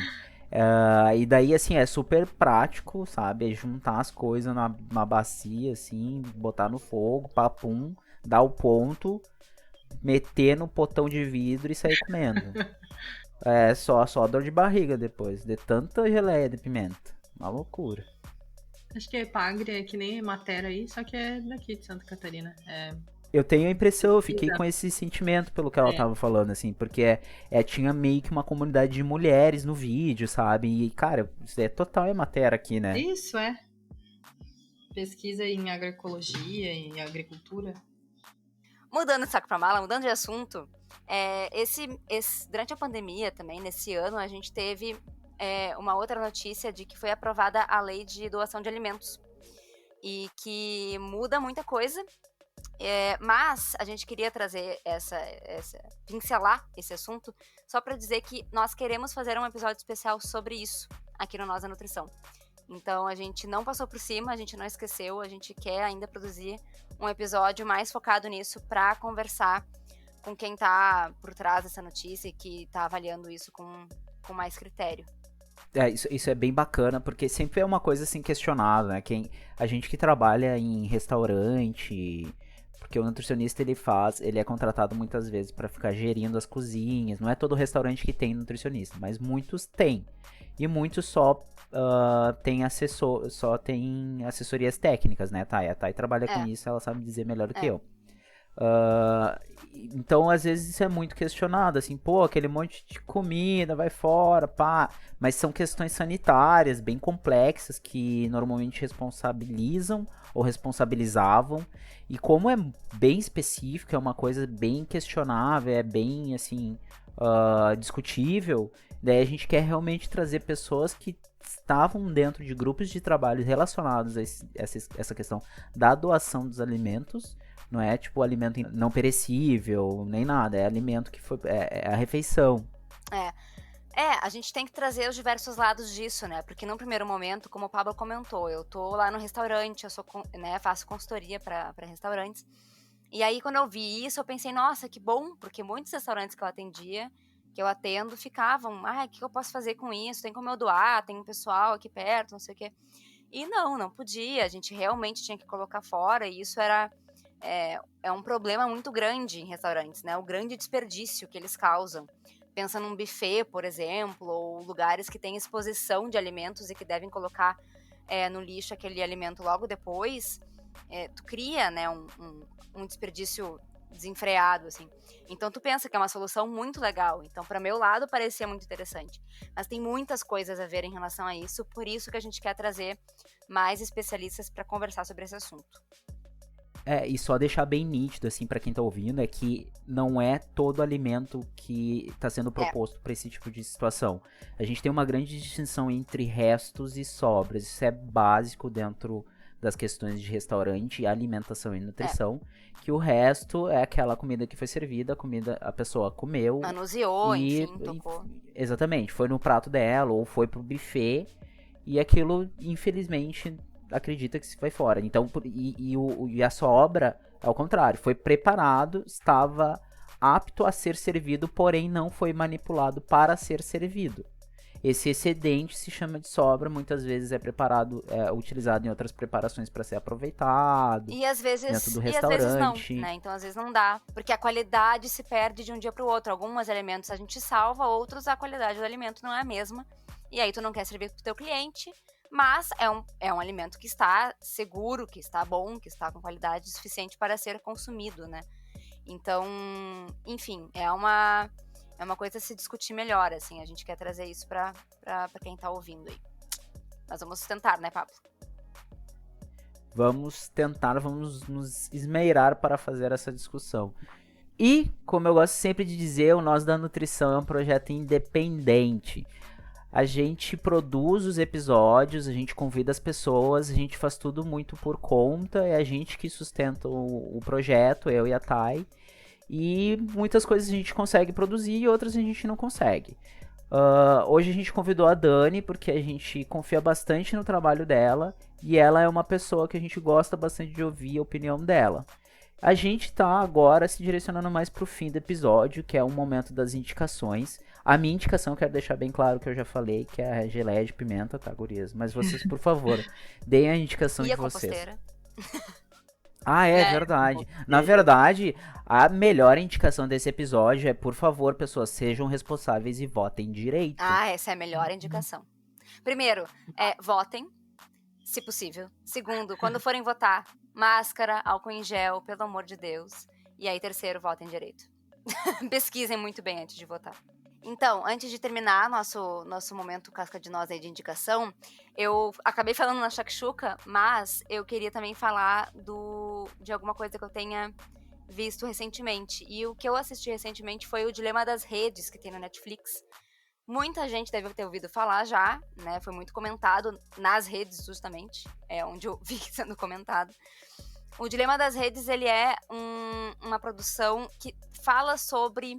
E daí, assim, é super prático, sabe? É juntar as coisas na bacia, assim, botar no fogo, papum, dar o ponto, meter no potão de vidro e sair comendo. É só dor de barriga depois, de tanta geleia de pimenta. Uma loucura. Acho que a Epagre é que nem Matera aí, só que é daqui de Santa Catarina. Eu tenho a impressão, eu fiquei com esse sentimento pelo que ela tava falando, assim, porque tinha meio que uma comunidade de mulheres no vídeo, sabe? E, cara, isso é total Matera aqui, né? Isso, pesquisa em agroecologia, em agricultura. Mudando de saco pra mala, mudando de assunto, durante a pandemia também, nesse ano, a gente teve uma outra notícia de que foi aprovada a lei de doação de alimentos. E que muda muita coisa, mas a gente queria trazer pincelar esse assunto, só para dizer que nós queremos fazer um episódio especial sobre isso aqui no Nós da Nutrição. Então a gente não passou por cima, a gente não esqueceu, a gente quer ainda produzir um episódio mais focado nisso para conversar com quem tá por trás dessa notícia e que tá avaliando isso com mais critério. Isso é bem bacana, porque sempre é uma coisa assim questionável, né? A gente que trabalha em restaurante, porque o nutricionista ele é contratado muitas vezes para ficar gerindo as cozinhas. Não é todo restaurante que tem nutricionista, mas muitos têm. E muitos só tem assessorias técnicas, né, Thay? A Thay trabalha com isso, ela sabe dizer melhor do que eu. Então, às vezes, isso é muito questionado, assim, pô, aquele monte de comida, vai fora, pá. Mas são questões sanitárias bem complexas que normalmente responsabilizam ou responsabilizavam. E como é bem específico, é uma coisa bem questionável, é bem, assim, discutível, daí a gente quer realmente trazer pessoas que estavam dentro de grupos de trabalho relacionados a essa questão da doação dos alimentos. Não é tipo alimento não perecível, nem nada. É alimento que foi. É a refeição. A gente tem que trazer os diversos lados disso, né? Porque num primeiro momento, como o Pablo comentou, eu tô lá no restaurante, eu faço consultoria para restaurantes. E aí, quando eu vi isso, eu pensei, nossa, que bom, porque muitos restaurantes que eu atendo, ficavam, o que eu posso fazer com isso? Tem como eu doar? Tem um pessoal aqui perto, não sei o quê. E não podia. A gente realmente tinha que colocar fora, e isso é um problema muito grande em restaurantes, né? O grande desperdício que eles causam. Pensa num buffet, por exemplo, ou lugares que têm exposição de alimentos e que devem colocar no lixo aquele alimento logo depois. Tu cria, né, um desperdício desenfreado, assim. Então tu pensa que é uma solução muito legal. Então, para meu lado, parecia muito interessante. Mas tem muitas coisas a ver em relação a isso, por isso que a gente quer trazer mais especialistas para conversar sobre esse assunto. E só deixar bem nítido, assim, pra quem tá ouvindo, é que não é todo alimento que tá sendo proposto pra esse tipo de situação. A gente tem uma grande distinção entre restos e sobras. Isso é básico dentro das questões de restaurante, alimentação e nutrição. Que o resto é aquela comida que foi servida, a pessoa comeu. Manuseou, enfim, tocou. Exatamente, foi no prato dela ou foi pro buffet. E aquilo, infelizmente, acredita que se vai fora. Então, e a sobra, ao contrário, foi preparado, estava apto a ser servido, porém não foi manipulado para ser servido. Esse excedente se chama de sobra, muitas vezes é utilizado em outras preparações para ser aproveitado. E às vezes, dentro do e às vezes não, restaurante. né? Então às vezes não dá, porque a qualidade se perde de um dia para o outro. Alguns alimentos a gente salva, outros a qualidade do alimento não é a mesma. E aí tu não quer servir pro teu cliente, mas é um alimento que está seguro, que está bom, que está com qualidade suficiente para ser consumido, né? Então, enfim, é uma coisa a se discutir melhor, assim. A gente quer trazer isso pra quem tá ouvindo aí. Nós vamos tentar, né, Pablo? Vamos nos esmeirar para fazer essa discussão. E, como eu gosto sempre de dizer, o Nós da Nutrição é um projeto independente. A gente produz os episódios, a gente convida as pessoas, a gente faz tudo muito por conta, é a gente que sustenta o projeto, eu e a Thay. E muitas coisas a gente consegue produzir e outras a gente não consegue. Hoje a gente convidou a Dani porque a gente confia bastante no trabalho dela e ela é uma pessoa que a gente gosta bastante de ouvir a opinião dela. A gente tá agora se direcionando mais pro fim do episódio, que é o momento das indicações. A minha indicação, quero deixar bem claro que eu já falei, que é a geleia de pimenta, tá, gurias? Mas vocês, por favor, deem a indicação de vocês. Composteira. Ah, é verdade. Na verdade, a melhor indicação desse episódio é, por favor, pessoas, sejam responsáveis e votem direito. Ah, essa é a melhor indicação. Primeiro, votem, se possível. Segundo, quando forem votar, máscara, álcool em gel, pelo amor de Deus. E aí, terceiro, votem direito. Pesquisem muito bem antes de votar. Então, antes de terminar nosso momento casca de nós aí de indicação, eu acabei falando na Shakshuka, mas eu queria também falar de alguma coisa que eu tenha visto recentemente. E o que eu assisti recentemente foi o Dilema das Redes, que tem no Netflix. Muita gente deve ter ouvido falar já, né? Foi muito comentado nas redes, justamente. É onde eu vi sendo comentado. O Dilema das Redes, ele é uma produção que fala sobre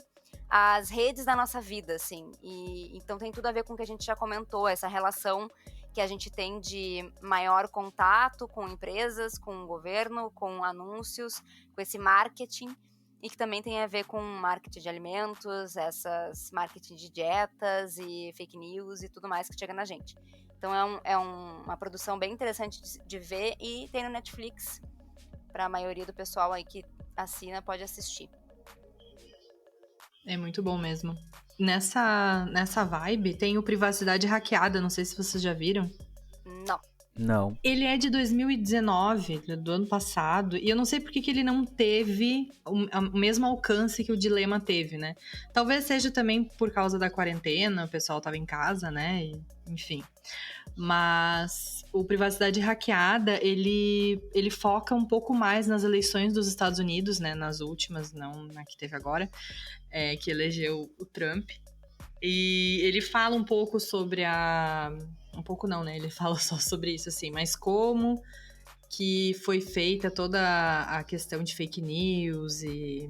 as redes da nossa vida, assim. E então tem tudo a ver com o que a gente já comentou, essa relação que a gente tem de maior contato com empresas, com o governo, com anúncios, com esse marketing, e que também tem a ver com marketing de alimentos, essas marketing de dietas e fake news e tudo mais que chega na gente. Então é uma produção bem interessante de ver e tem no Netflix, para a maioria do pessoal aí que assina pode assistir. É muito bom mesmo. Nessa vibe tem o Privacidade Hackeada, não sei se vocês já viram. Não. Ele é de 2019, do ano passado, e eu não sei por que ele não teve o mesmo alcance que o Dilema teve, né? Talvez seja também por causa da quarentena, o pessoal tava em casa, né? Enfim. Mas o Privacidade Hackeada, ele foca um pouco mais nas eleições dos Estados Unidos, né? Nas últimas, não na que teve agora, que elegeu o Trump. E ele fala um pouco sobre um pouco não, né? Ele fala só sobre isso, assim. Mas como que foi feita toda a questão de fake news e...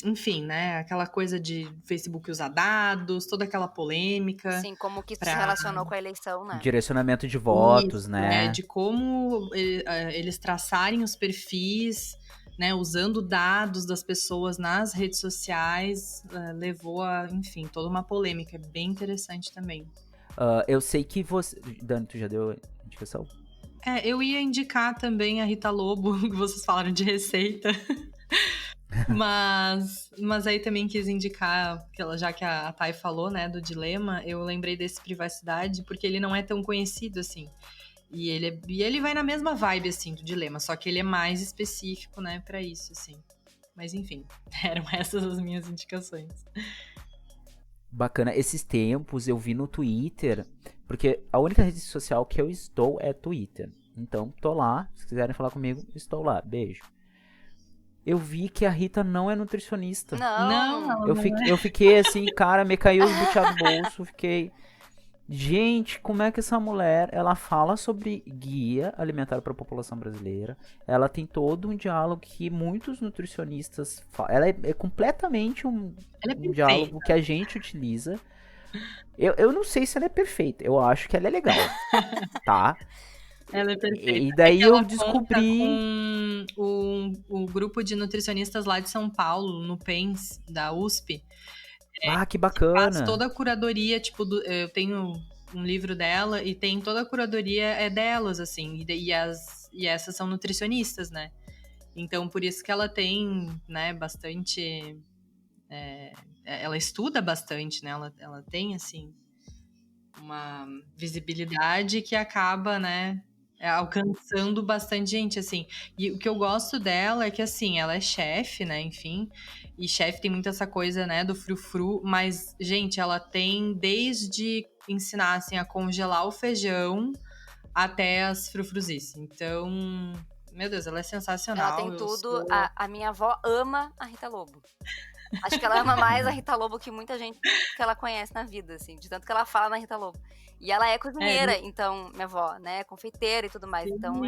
Enfim, né? Aquela coisa de Facebook usar dados, toda aquela polêmica. Sim, como que isso se relacionou com a eleição, né? Direcionamento de votos, isso, né? De como eles traçarem os perfis, né? Usando dados das pessoas nas redes sociais, levou a, enfim, toda uma polêmica. É bem interessante também. Eu sei que você... Dani, tu já deu indicação? Eu ia indicar também a Rita Lobo, que vocês falaram de receita. Mas aí também quis indicar, já que a Thay falou, né, do Dilema, eu lembrei desse Privacidade, porque ele não é tão conhecido, assim. E ele vai na mesma vibe, assim, do Dilema, só que ele é mais específico, né, pra isso, assim. Mas enfim, eram essas as minhas indicações. Bacana. Esses tempos eu vi no Twitter, porque a única rede social que eu estou é Twitter. Então, tô lá, se quiserem falar comigo, estou lá. Beijo. Eu vi que a Rita não é nutricionista. Não. Eu fiquei assim, cara, me caiu os buteados do bolso, fiquei... Gente, como é que essa mulher, ela fala sobre guia alimentar para a população brasileira, ela tem todo um diálogo que muitos nutricionistas falam, ela é completamente um diálogo que a gente utiliza. Eu não sei se ela é perfeita, eu acho que ela é legal, tá? Ela é perfeita. E daí ela eu descobri. Com o grupo de nutricionistas lá de São Paulo, no PENS, da USP. Ah, que Faz bacana. toda a curadoria, tipo, eu tenho um livro dela e tem toda a curadoria é delas, assim, e essas são nutricionistas, né? Então, por isso que ela tem, né, bastante... ela estuda bastante, né? Ela tem, assim, uma visibilidade que acaba, né, alcançando bastante gente, assim. E o que eu gosto dela é que, assim, ela é chefe, né, enfim, e chefe tem muito essa coisa, né, do frufru, mas, gente, ela tem desde ensinar, assim, a congelar o feijão até as frufruzices. Então, meu Deus, ela é sensacional. Ela tem tudo. A minha avó ama a Rita Lobo. Acho que ela ama mais a Rita Lobo que muita gente que ela conhece na vida, assim, de tanto que ela fala na Rita Lobo. E ela é cozinheira, então, minha avó, né, confeiteira e tudo mais. Sim. Então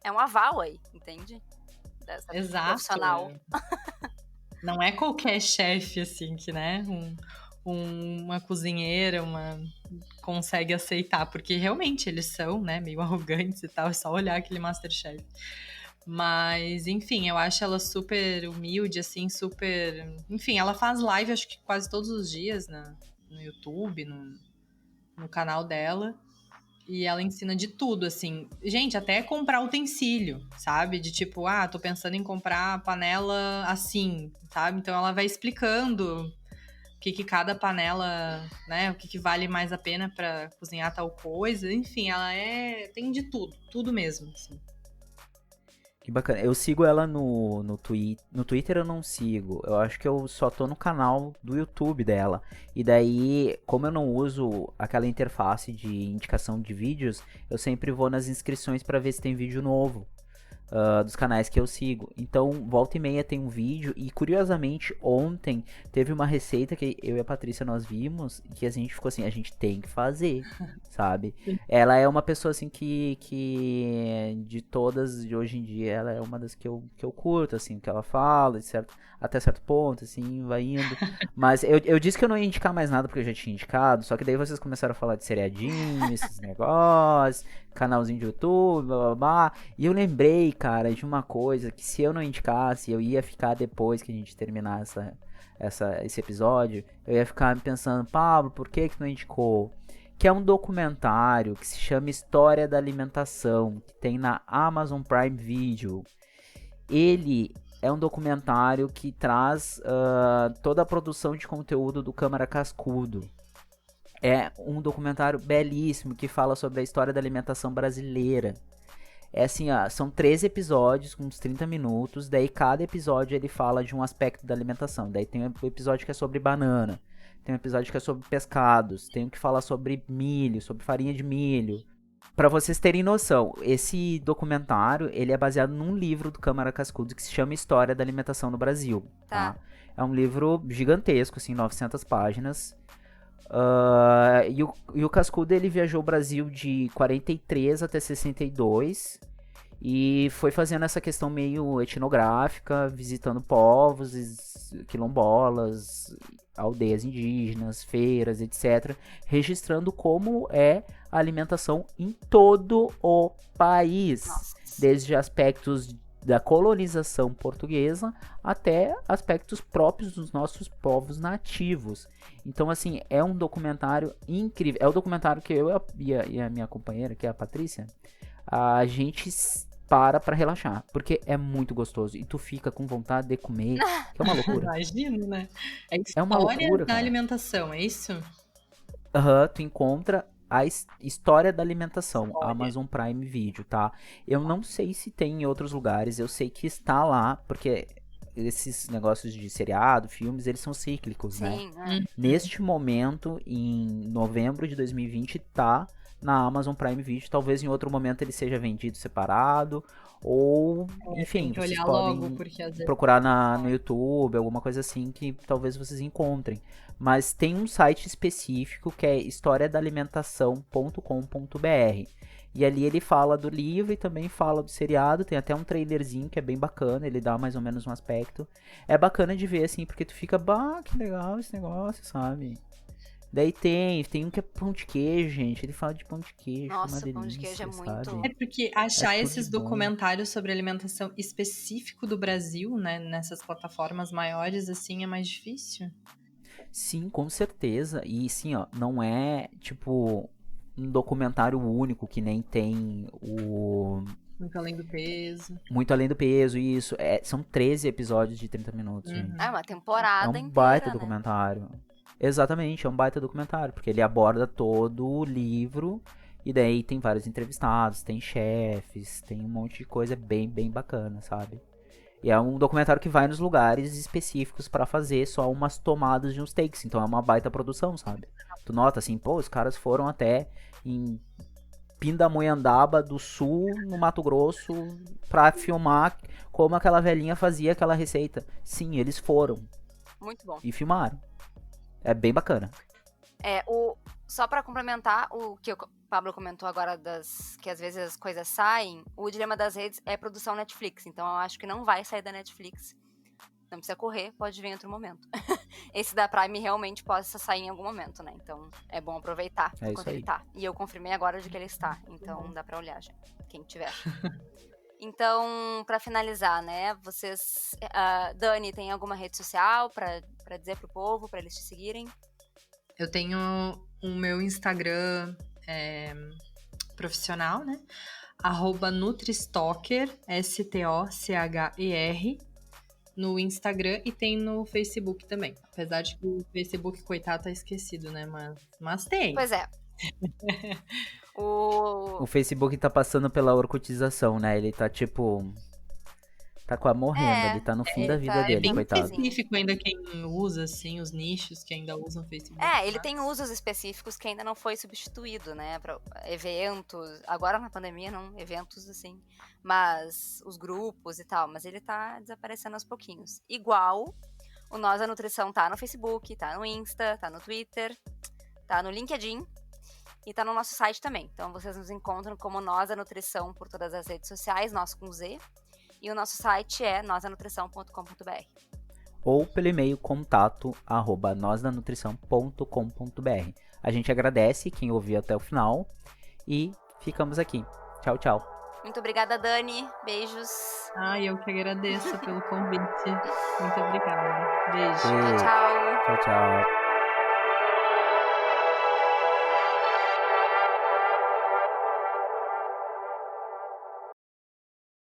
é um aval aí, entende? Dessa Exato. Profissional. Não é qualquer chefe, assim, que, né, uma cozinheira, consegue aceitar, porque realmente eles são, né, meio arrogantes e tal, é só olhar aquele Masterchef. Mas, enfim, eu acho ela super humilde, assim, super... Enfim, ela faz live, acho que quase todos os dias no YouTube, no canal dela. E ela ensina de tudo, assim. Gente, até comprar utensílio, sabe? De tipo, tô pensando em comprar panela assim, sabe? Então ela vai explicando o que cada panela, né? O que vale mais a pena pra cozinhar tal coisa. Enfim, ela tem de tudo mesmo, assim. Que bacana. Eu sigo ela no Twitter. No Twitter eu não sigo. Eu acho que eu só tô no canal do YouTube dela. E daí, como eu não uso aquela interface de indicação de vídeos, eu sempre vou nas inscrições pra ver se tem vídeo novo. Dos canais que eu sigo. Então, volta e meia tem um vídeo. E curiosamente, ontem teve uma receita que eu e a Patrícia nós vimos. Que a gente ficou assim, a gente tem que fazer, sabe? Ela é uma pessoa assim que de todas de hoje em dia, ela é uma das que eu curto, assim, que ela fala, até certo ponto, assim, vai indo. Mas eu disse que eu não ia indicar mais nada porque eu já tinha indicado. Só que daí vocês começaram a falar de seriadinho, esses negócios, canalzinho de YouTube, blá blá blá. E eu lembrei, cara, de uma coisa que se eu não indicasse, eu ia ficar depois que a gente terminar esse episódio, eu ia ficar pensando, Pablo, por que tu não indicou? Que é um documentário que se chama História da Alimentação, que tem na Amazon Prime Video. Ele é um documentário que traz toda a produção de conteúdo do Câmara Cascudo. É um documentário belíssimo que fala sobre a história da alimentação brasileira. É assim, são 13 episódios com uns 30 minutos, daí cada episódio ele fala de um aspecto da alimentação. Daí tem um episódio que é sobre banana, tem um episódio que é sobre pescados, tem um que fala sobre milho, sobre farinha de milho. Pra vocês terem noção, esse documentário ele é baseado num livro do Câmara Cascudo que se chama História da Alimentação no Brasil. Tá? É um livro gigantesco, assim, 900 páginas. E o Cascudo ele viajou o Brasil de 43 até 62 e foi fazendo essa questão meio etnográfica, visitando povos, quilombolas, aldeias indígenas, feiras, etc., registrando como é a alimentação em todo o país. Nossa. Desde aspectos da colonização portuguesa até aspectos próprios dos nossos povos nativos. Então, assim, é um documentário incrível. É o documentário que eu e a minha companheira, que é a Patrícia, a gente para relaxar, porque é muito gostoso e tu fica com vontade de comer, que é uma loucura. Imagino, né? É uma loucura, da alimentação, é isso? Tu encontra a História da Alimentação, Amazon Prime Video, tá? Eu não sei se tem em outros lugares, eu sei que está lá, porque esses negócios de seriado, filmes, eles são cíclicos, Sim, né? Neste momento, em novembro de 2020, tá na Amazon Prime Video. Talvez em outro momento ele seja vendido separado, ou, enfim, vocês podem procurar no YouTube, alguma coisa assim que talvez vocês encontrem. Mas tem um site específico que é historiadalimentação.com.br. E ali ele fala do livro e também fala do seriado. Tem até um trailerzinho que é bem bacana, ele dá mais ou menos um aspecto. É bacana de ver, assim, porque tu fica, que legal esse negócio, sabe? Daí tem um que é pão de queijo, gente. Ele fala de pão de queijo. Nossa, uma delícia, pão de queijo é muito- sabe? É porque achar tudo esses de bom. documentários sobre alimentação específico do Brasil, né, nessas plataformas maiores, assim, é mais difícil. Sim, com certeza. E sim, ó, não é tipo um documentário único que nem tem o Muito além do peso. Muito Além do Peso, isso. São 13 episódios de 30 minutos, Uhum. gente. É uma É temporada um inteira, baita né? documentário. Exatamente, é um baita documentário, porque ele aborda todo o livro e daí tem vários entrevistados, tem chefes, tem um monte de coisa bem, bem bacana, sabe? E é um documentário que vai nos lugares específicos pra fazer só umas tomadas de uns takes, então é uma baita produção, sabe? Tu nota assim, pô, os caras foram até em Pindamonhangaba do Sul, no Mato Grosso, pra filmar como aquela velhinha fazia aquela receita. Sim, eles foram Muito bom. e filmaram. É bem bacana. Só pra complementar o que o Pablo comentou agora que às vezes as coisas saem, o Dilema das Redes é produção Netflix, então eu acho que não vai sair da Netflix. Não precisa correr, pode vir em outro momento. Esse da Prime realmente pode sair em algum momento, né? Então é bom aproveitar É isso enquanto aí. ele tá. E eu confirmei agora de que ele está, então dá pra olhar já, quem tiver. Então, pra finalizar, né, vocês... Dani, tem alguma rede social pra dizer pro povo, pra eles te seguirem? Eu tenho o meu Instagram profissional, né? @Nutristocker, STOCHER, no Instagram e tem no Facebook também. Apesar de que o Facebook, coitado, tá esquecido, né? Mas tem. Pois é. O Facebook tá passando pela orcotização, né? Ele tá tipo. Tá quase morrendo, ele tá no fim da vida tá dele, bem coitado. específico ainda quem usa, assim, os nichos que ainda usam o Facebook. Ele tem usos específicos que ainda não foi substituído, né? Pra eventos, agora na pandemia não, eventos assim, mas os grupos e tal, mas ele tá desaparecendo aos pouquinhos. Igual o Nós da Nutrição tá no Facebook, tá no Insta, tá no Twitter, tá no LinkedIn e tá no nosso site também. Então vocês nos encontram como Nós da Nutrição por todas as redes sociais, nós com Z. E o nosso site é nosdanutrição.com.br. Ou pelo e-mail contato@nosdanutrição.com.br. A gente agradece quem ouviu até o final e ficamos aqui. Tchau, tchau. Muito obrigada, Dani. Beijos. Eu que agradeço pelo convite. Muito obrigada. Beijo. Beijo. Tchau. Tchau, tchau.